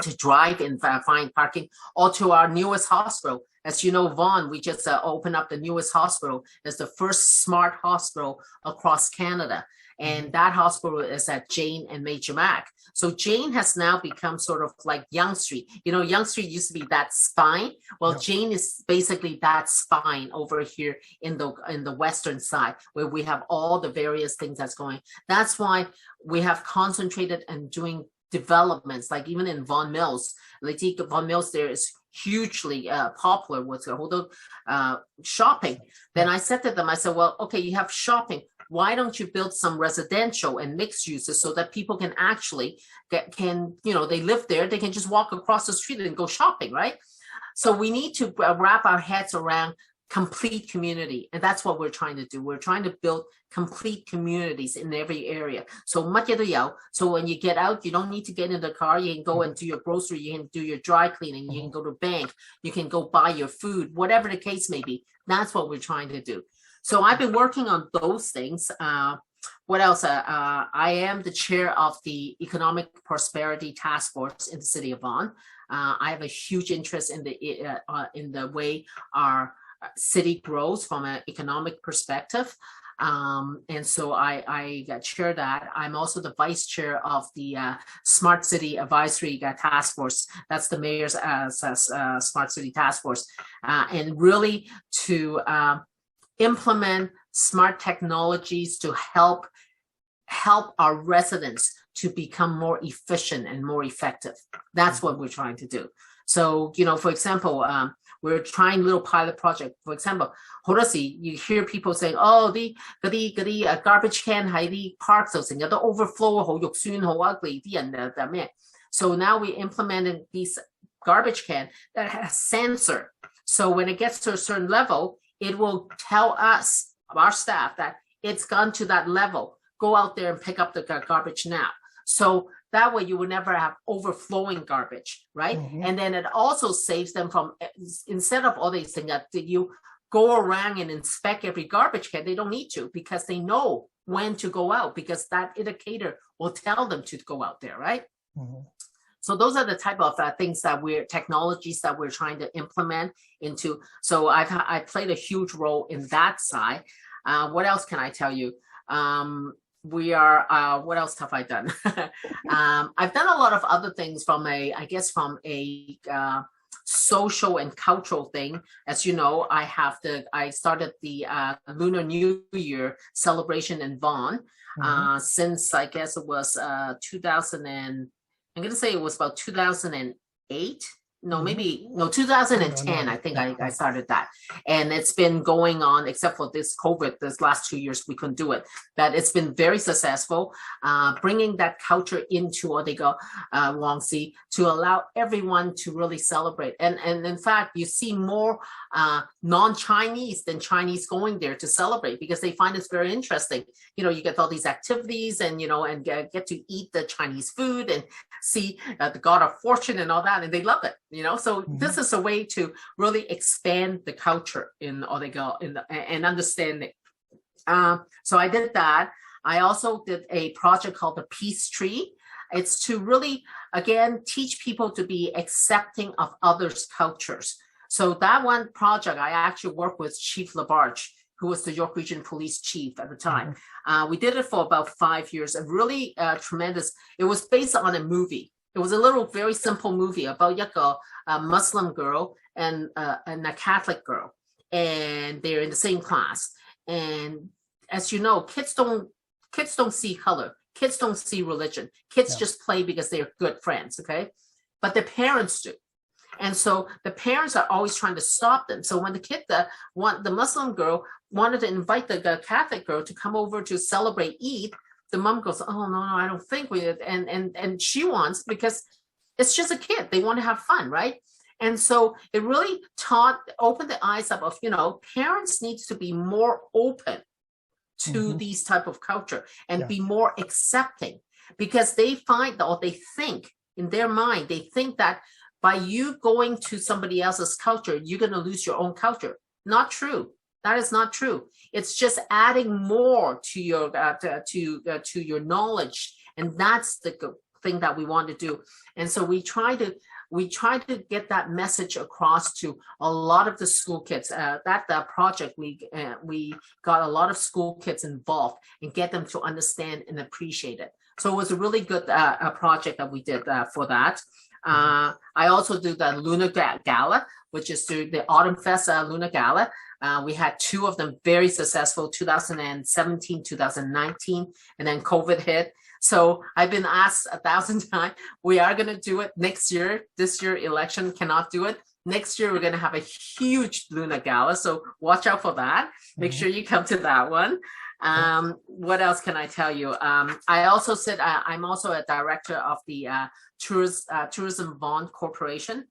to drive and find parking, or to our newest hospital. As you know, Vaughan, we just opened up the newest hospital as the first smart hospital across Canada. And that hospital is at Jane and Major Mac. So Jane has now become sort of like Yonge Street. Yonge Street used to be that spine. Well, yeah. Jane is basically that spine over here in the western side, where we have all the various things that's going. That's why we have concentrated on doing developments, like even in Vaughan Mills. Vaughan Mills there is hugely popular with the whole shopping. Then I said to them, I said, well, okay, you have shopping. Why don't you build some residential and mixed uses, so that people can actually they live there, they can just walk across the street and go shopping, right? So we need to wrap our heads around complete community, and that's what we're trying to do. We're trying to build complete communities in every area. So乜嘢都有. So when you get out, you don't need to get in the car. You can go and do your grocery. You can do your dry cleaning. You can go to bank. You can go buy your food, whatever the case may be. That's what we're trying to do. So I've been working on those things. What else? I am the chair of the Economic Prosperity Task Force in the city of Vaughan. I have a huge interest in the way our city grows from an economic perspective. And so I chair that. I'm also the vice chair of the Smart City Advisory Task Force. That's the mayor's Smart City Task Force, and really to implement smart technologies to help our residents to become more efficient and more effective. That's what we're trying to do. So, for example, we're trying little pilot project. For example, 好多時 you hear people saying, oh, 嗰啲 garbage can 喺啲 parks 度成日都 overflow 好肉酸好 ugly 啲人咩 So now we implemented these garbage can that has sensor. So when it gets to a certain level, it will tell us, our staff, that it's gone to that level. Go out there and pick up the garbage now. So that way you will never have overflowing garbage, right? And then it also saves them from, instead of all these things that you go around and inspect every garbage can, they don't need to, because they know when to go out, because that indicator will tell them to go out there, right? So those are the type of things that technologies that we're trying to implement into. So I played a huge role in that side. What else can I tell you? What else have I done? I've done a lot of other things from a social and cultural thing. As you know, I started the Lunar New Year celebration in Vaughan since I guess it was 2000 and I'm going to say it was about 2008. No, 2010, I think I started that. And it's been going on, except for this COVID, this last 2 years, we couldn't do it. But it's been very successful, bringing that culture into Wangsi to allow everyone to really celebrate. And in fact, you see more non-Chinese than Chinese going there to celebrate, because they find it's very interesting. You get all these activities and, and get to eat the Chinese food and see the God of Fortune and all that, and they love it. So this is a way to really expand the culture in Odega and understanding. So I did that. I also did a project called the Peace Tree. It's to really, again, teach people to be accepting of others' cultures. So that one project, I actually worked with Chief Labarge, who was the York Region Police Chief at the time. We did it for about 5 years, and really tremendous. It was based on a movie. It was a little very simple movie about a Muslim girl and a Catholic girl, and they're in the same class. And as you know, kids don't see color. Kids don't see religion. Kids just play because they're good friends, okay? But the parents do. And so the parents are always trying to stop them. So when the Muslim girl wanted to invite the Catholic girl to come over to celebrate Eid, the mom goes, oh, no, I don't think we did. And she wants, because it's just a kid. They want to have fun, right? And so it really opened the eyes up of, parents need to be more open to these type of culture and be more accepting, because they find, or they think in their mind, they think that by you going to somebody else's culture, you're going to lose your own culture. Not true. That is not true. It's just adding more to your knowledge, and that's the thing that we want to do. And so we try to get that message across to a lot of the school kids. That project, we got a lot of school kids involved and get them to understand and appreciate it. So it was a really good project that we did for that. I also do the Lunar Gala, which is the Autumn Fest Lunar Gala. We had 2 of them very successful, 2017, 2019, and then COVID hit. So I've been asked 1,000 times, we are going to do it next year. This year election cannot do it. Next year, we're going to have a huge Lunar Gala. So watch out for that. Make sure you come to that one. What else can I tell you? I also I'm also a director of the Tourism Vaughan Corporation.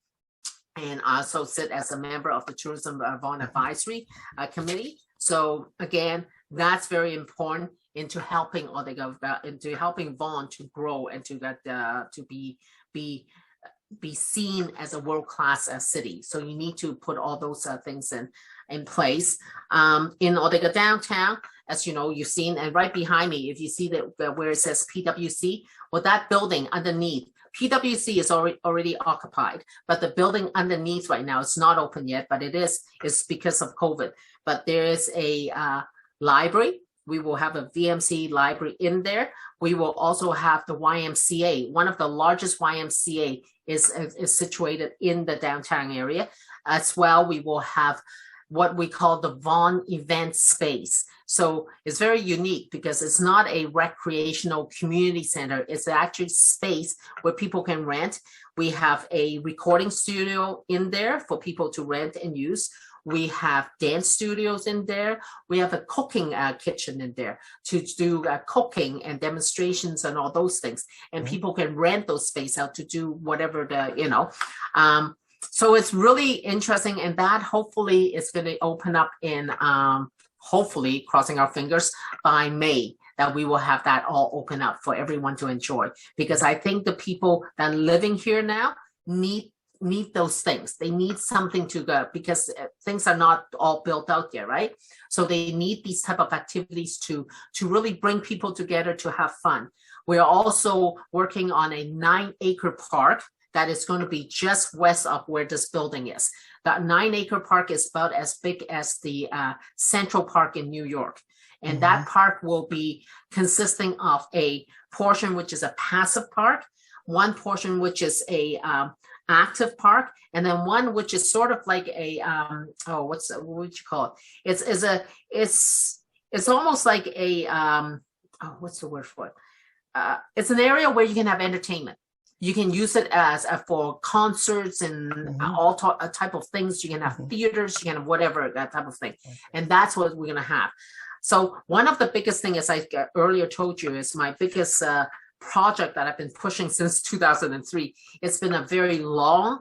And I also sit as a member of the Tourism Vaughan Advisory Committee. So again, that's very important into helping Vaughan to grow and to be seen as a world-class city. So you need to put all those things in place. In Odega downtown, as you know, you've seen, and right behind me, if you see that where it says PwC, well, that building underneath, PwC is already occupied, but the building underneath right now is not open yet, but it's because of COVID. But there is a library, We will have a VMC library in there. We will also have the YMCA. One of the largest YMCA is situated in the downtown area. As well, we will have what we call the Vaughan event space. So it's very unique because it's not a recreational community center. It's actually space where people can rent. We have a recording studio in there for people to rent and use. We have dance studios in there. We have a cooking kitchen in there to do cooking and demonstrations and all those things. And people can rent those space out to do whatever so it's really interesting, and that hopefully is going to open up in, hopefully, crossing our fingers, by May, that we will have that all open up for everyone to enjoy. Because I think the people that are living here now need those things. They need something to go, because things are not all built out there, right? So they need these type of activities to really bring people together to have fun. We're also working on a 9-acre park that is going to be just west of where this building is. That 9-acre park is about as big as the Central Park in New York. And that park will be consisting of a portion which is a passive park, one portion which is a active park, and then one which is sort of like a what would you call it? It's almost like a what's the word for it? It's an area where you can have entertainment. You can use it as for concerts and all type of things. You can have theaters, you can have whatever, that type of thing. And that's what we're going to have. So one of the biggest things, as I earlier told you, is my biggest project that I've been pushing since 2003. It's been a very long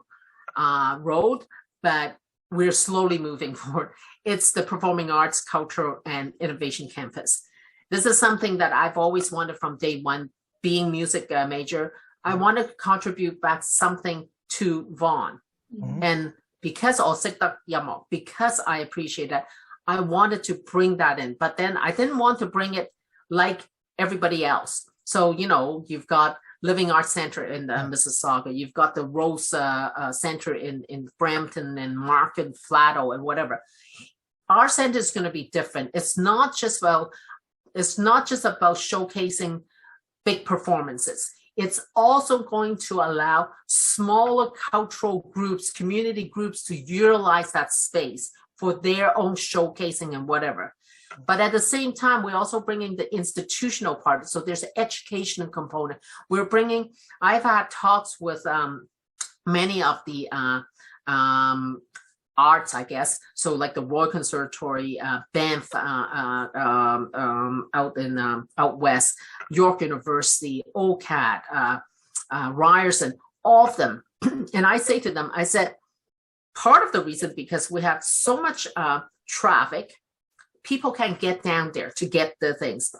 road, but we're slowly moving forward. It's the Performing Arts, Culture, and Innovation Campus. This is something that I've always wanted from day one, being music major. I want to contribute back something to Vaughan. And because I appreciate that, I wanted to bring that in. But then I didn't want to bring it like everybody else. So, you've got Living Arts Center in Mississauga. You've got the Rose Center in Brampton and Market, Flato, and whatever. Our center is going to be different. It's not just about showcasing big performances. It's also going to allow smaller cultural groups, community groups, to utilize that space for their own showcasing and whatever. But at the same time, we're also bringing the institutional part. So there's an educational component. I've had talks with many of the arts, I guess. So like the Royal Conservatory, Banff out west, York University, OCAD, Ryerson, all of them. And I say to them, I said, part of the reason, because we have so much traffic, people can't get down there to get the things.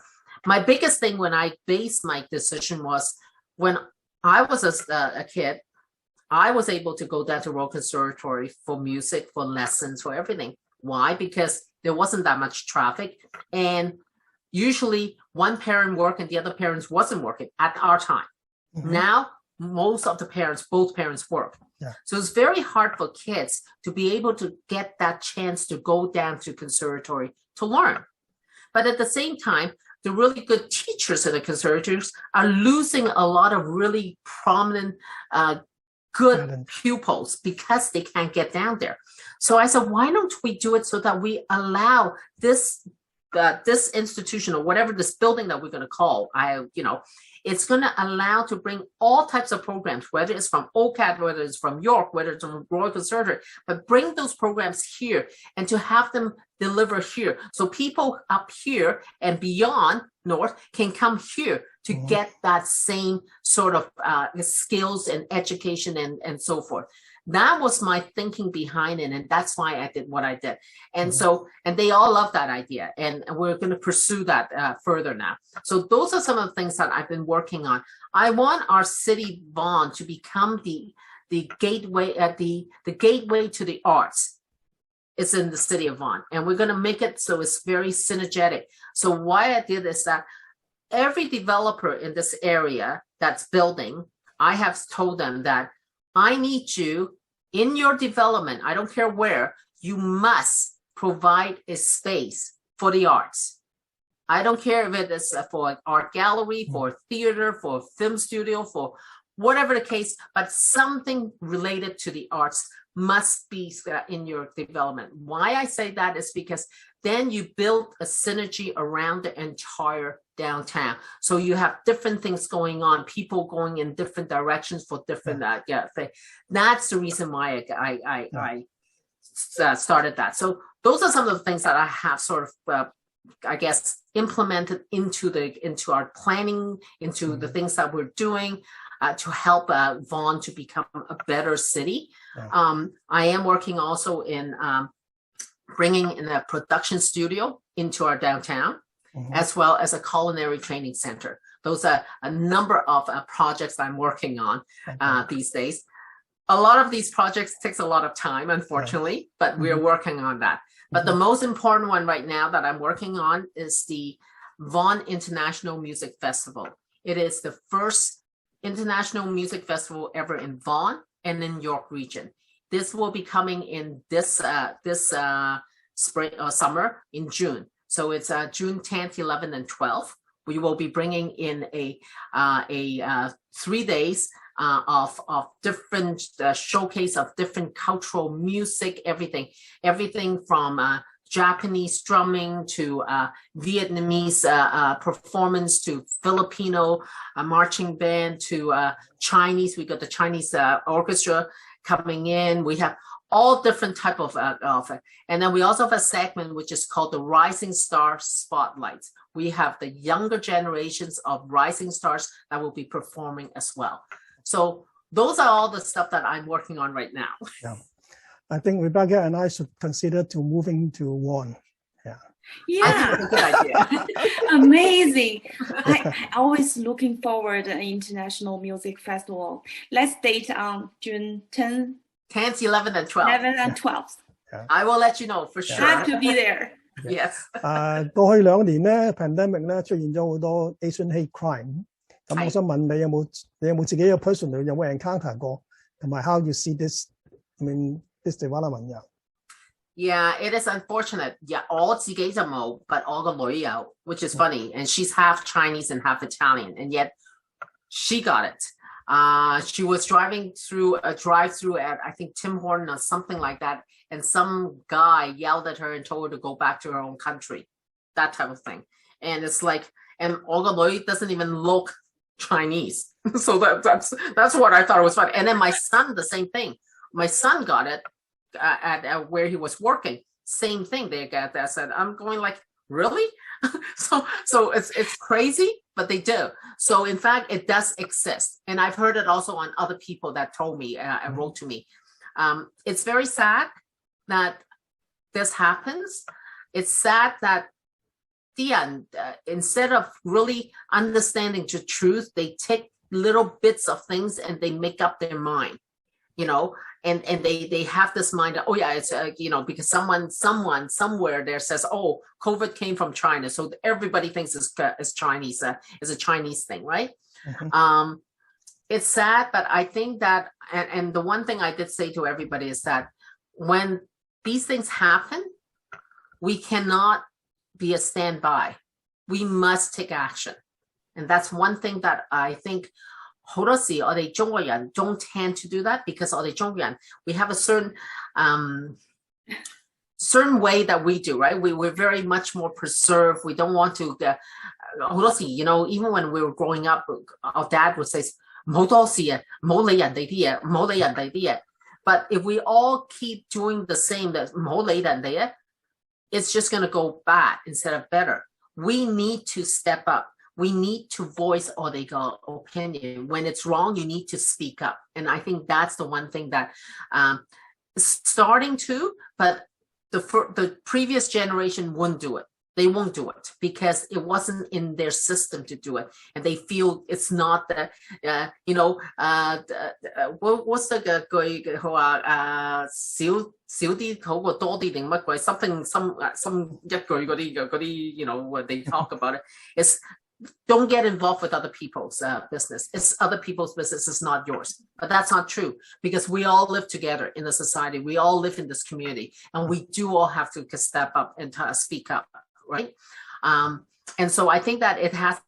My biggest thing when I based my decision was, when I was a kid, I was able to go down to Royal Conservatory for music, for lessons, for everything. Why? Because there wasn't that much traffic. And usually one parent worked and the other parents wasn't working at our time. Now, most of the parents, both parents work. So it's very hard for kids to be able to get that chance to go down to conservatory to learn. But at the same time, the really good teachers at the conservatories are losing a lot of really prominent good pupils because they can't get down there. So I said, why don't we do it so that we allow this institution, or whatever this building that we're going to call, it's going to allow to bring all types of programs, whether it's from OCAD, whether it's from York, whether it's from Royal Conservatory, but bring those programs here and to have them deliver here. So people up here and beyond north can come here to get that same sort of skills and education and so forth. That was my thinking behind it, and that's why I did what I did. And so, and they all love that idea, and we're going to pursue that further now. So those are some of the things that I've been working on. I want our city, Vaughan, to become the gateway the gateway to the arts. It's in the city of Vaughan, and we're going to make it so it's very synergetic. So why I did is that every developer in this area that's building, I have told them that I need you in your development, I don't care where, you must provide a space for the arts. I don't care if it is for an art gallery, for theater, for film studio, for whatever the case, but something related to the arts must be in your development. Why I say that is because then you build a synergy around the entire downtown. So you have different things going on, people going in different directions for different things. That's the reason why I started that. So those are some of the things that I have sort of I guess implemented into our planning, into the things that we're doing to help Vaughan to become a better city. I am working also in bringing in a production studio into our downtown, as well as a culinary training center. Those are a number of projects I'm working on these days. A lot of these projects takes a lot of time, unfortunately, but we're working on that. But the most important one right now that I'm working on is the Vaughan International Music Festival. It is the first international music festival ever in Vaughan and in York region. This will be coming in this spring or summer in June. So it's June 10th, 11th, and 12th. We will be bringing in a 3 days of different showcase of different cultural music, everything from Japanese drumming to Vietnamese performance to Filipino marching band to Chinese. We got the Chinese orchestra coming in. We have all different type of and then we also have a segment which is called the Rising Star Spotlights. We have the younger generations of rising stars that will be performing as well. So those are all the stuff that I'm working on right now. Yeah, I think Rebecca and I should consider to moving to Vaughan. Yeah, I think it's a good idea. Amazing. I always looking forward to an international music festival. Let's date on June 10th, 11th, and 12th. 11th and 12th. I will let you know for sure. Have to be there. Yes. 過去2年咧 pandemic 咧出現咗好多 Asian hate crime。咁我想問你有冇自己嘅 personal 有冇 encounter 過，同埋 how you see this I mean this development Yeah, it is unfortunate. Yeah, 我自己就冇 but 我個女有 which is funny, and she's half Chinese and half Italian, and yet she got it. She was driving through a drive-through at I think Tim Hortons or something like that, and some guy yelled at her and told her to go back to her own country, that type of thing. And it's like, and 我個女 doesn't even look Chinese. So that's what I thought was funny. And then my son, the same thing. My son got it at where he was working. Same thing. They got that. Said, I'm going like, really? so it's crazy, but they do. So in fact, it does exist. And I've heard it also on other people that told me and wrote to me. It's very sad that this happens. It's sad that instead of really understanding the truth, they take little bits of things and they make up their mind, you know, and they have this mind that, oh yeah, it's you know, because someone somewhere there says, oh, COVID came from China, so everybody thinks it's Chinese, is a Chinese thing, right? It's sad, but I think that, and the one thing I did say to everybody is that when these things happen, we cannot be a standby. We must take action. And that's one thing that I think 好多時我哋中國人 don't tend to do that, because 我哋中國人 we have a certain way that we do, right? We're very much more preserved. We don't want to 好多時, you know, even when we were growing up, our dad would say 唔好多事啊，唔好理人哋啲嘢，唔好理人哋啲嘢。But if we all keep doing the same, that 唔好理人哋嘢, it's just going to go bad instead of better. We need to step up. We need to voice our opinion. When it's wrong, you need to speak up. And I think that's the one thing that starting to, but the previous generation wouldn't do it. They won't do it because it wasn't in their system to do it. And they feel it's not the, you know, what's the 句佢話少啲好過多啲定乜鬼 something some 一句嗰啲 you know, when they talk about it, it's don't get involved with other people's business. It's other people's business, it's not yours. But that's not true, because we all live together in the society. We all live in this community, and we do all have to step up and speak up, right? And so I think that it has,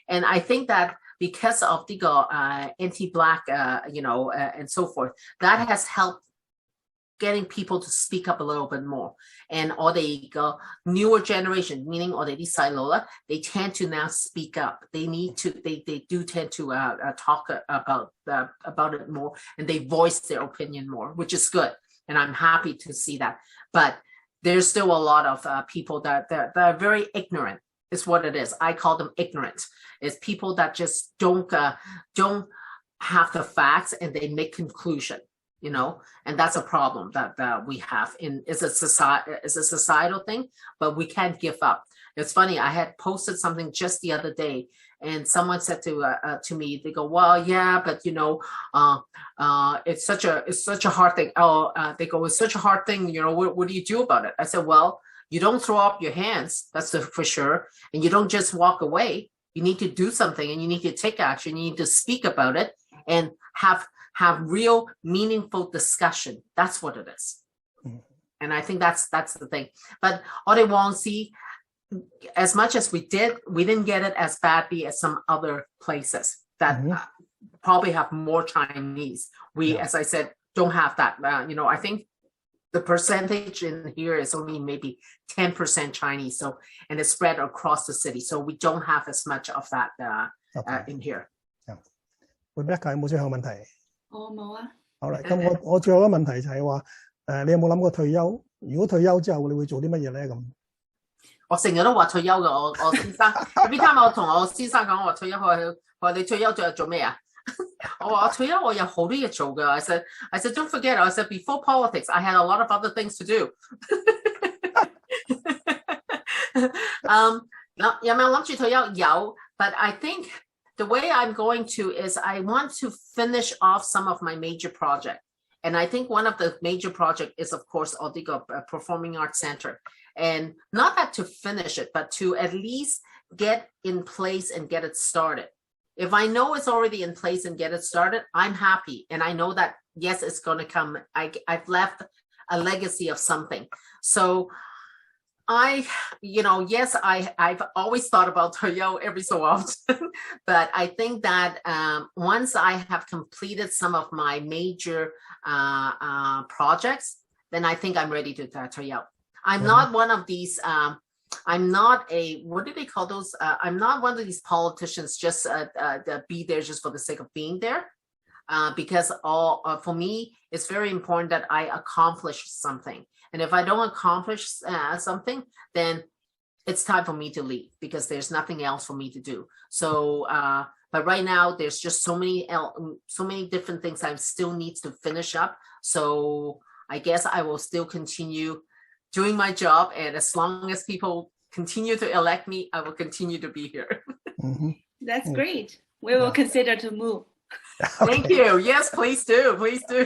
and I think that because of the anti-Black, and so forth, that has helped getting people to speak up a little bit more. And all the newer generation, meaning all the Sailola, they tend to now speak up. They need to, they do tend to talk about it more, and they voice their opinion more, which is good. And I'm happy to see that. But there's still a lot of people that are very ignorant. Is what it is. I call them ignorant. It's people that just don't have the facts and they make conclusion, and that's a problem that we have. It's a societal thing, but we can't give up. It's funny. I had posted something just the other day, and someone said to me, they go, well, yeah, but it's such a hard thing. They go, it's such a hard thing. What do you do about it? I said, well, you don't throw up your hands, that's for sure. And you don't just walk away. You need to do something, and you need to take action. You need to speak about it and have real meaningful discussion. That's what it is. Mm-hmm. And I think that's the thing. But Ode Wong, see, as much as we didn't get it as badly as some other places that probably have more Chinese. We, as I said, don't have that. I think the percentage in here is only maybe 10% Chinese, so, and it's spread across the city. So we don't have as much of that in here. Rebecca 有冇最後問題？我冇啊。好啦，咁我最後一個問題就係話，你有冇諗過退休？如果退休之後，你會做啲乜嘢咧？咁我成日都話退休嘅，我先生，every time 我同我先生講我話退休，佢話你退休做咩啊？我話我退休我有好多嘢做㗎。I said don't forget. I said before politics, I had a lot of other things to do. 有冇諗住退休？有 but I think the way I'm going to is I want to finish off some of my major projects. And I think one of the major projects is, of course, Odigo Performing Arts Center. And not that to finish it, but to at least get in place and get it started. If I know it's already in place and get it started, I'm happy. And I know that, yes, it's going to come. I've left a legacy of something. So yes, I've always thought about Toyo every so often, but I think that once I have completed some of my major projects, then I think I'm ready to Toyo. I'm not one of these, I'm not what do they call those? I'm not one of these politicians just be there just for the sake of being there. Because for me, it's very important that I accomplish something. And if I don't accomplish something, then it's time for me to leave because there's nothing else for me to do. So, but right now there's just so many different things I still need to finish up. So I guess I will still continue doing my job. And as long as people continue to elect me, I will continue to be here. That's great. We will consider to move. Thank you. Yes, please do. Please do.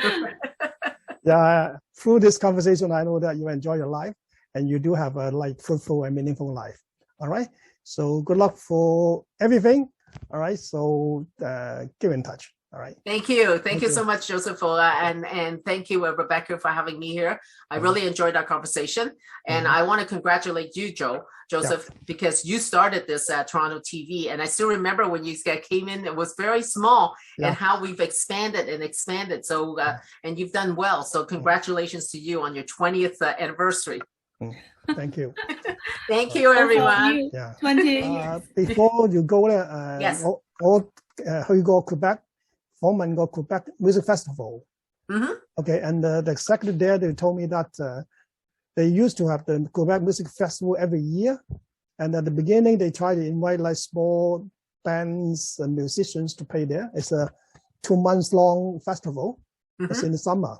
Yeah, through this conversation, I know that you enjoy your life and you do have a fruitful and meaningful life. All right. So good luck for everything. All right. So keep in touch. All right. Thank you. Thank you so much, Joseph, and thank you, Rebecca, for having me here. I really enjoyed our conversation. And I want to congratulate you, Joseph, because you started this TorontoTV. And I still remember when you came in, it was very small and how we've expanded and expanded. So, and you've done well. So congratulations to you on your 20th anniversary. Thank you. Thank you, everyone. 20 before you go there, yes. 我去過 Quebec, 訪問過 Quebec Music Festival. Okay, and the secretary there, they told me that they used to have the Quebec Music Festival every year. And at the beginning, they tried to invite like small bands and musicians to play there. It's a 2 months long festival. It's in the summer.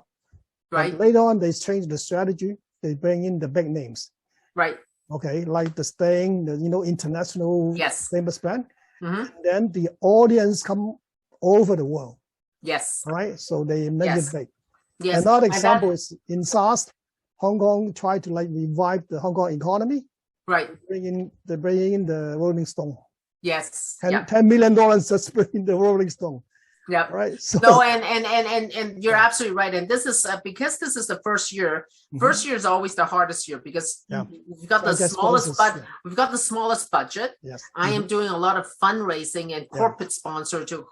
Right. But later on, they changed the strategy. They bring in the big names. Right. Okay, like the Sting, the international famous band. And then the audience come over the world. Yes. All right. So they make it big. Yes. Another example is in SARS, Hong Kong tried to revive the Hong Kong economy. Right. They bring in the Rolling Stone. Yes. $10 million just bring in the Rolling Stone. Yeah. Right. So, no, and you're absolutely right. And this is because this is the first year. First year is always the hardest year because we've got the smallest budget. We've got the smallest budget. Yes. I am doing a lot of fundraising and corporate sponsor to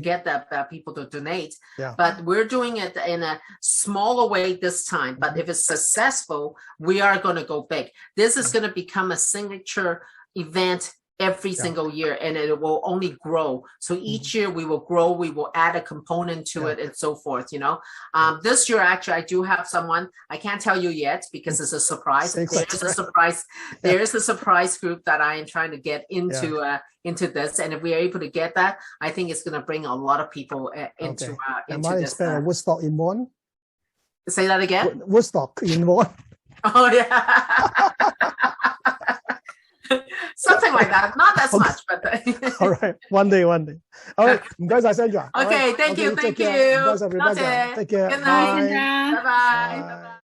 get that people to donate. Yeah. But we're doing it in a smaller way this time. But if it's successful, we are going to go big. This is going to become a signature event every single year, and it will only grow. So each year we will grow, we will add a component to it, and so forth. You know, this year actually I do have someone. I can't tell you yet because it's a surprise. There's a surprise. There is a surprise group that I am trying to get into this, and if we are able to get that, I think it's going to bring a lot of people into Am I expecting a Woodstock in one? Say that again. Woodstock in one. Oh yeah. Something like that, not as much, but all right, one day. All right, 唔該晒 Sandra. Okay, thank you. Take care. Take care. Good night. Bye bye.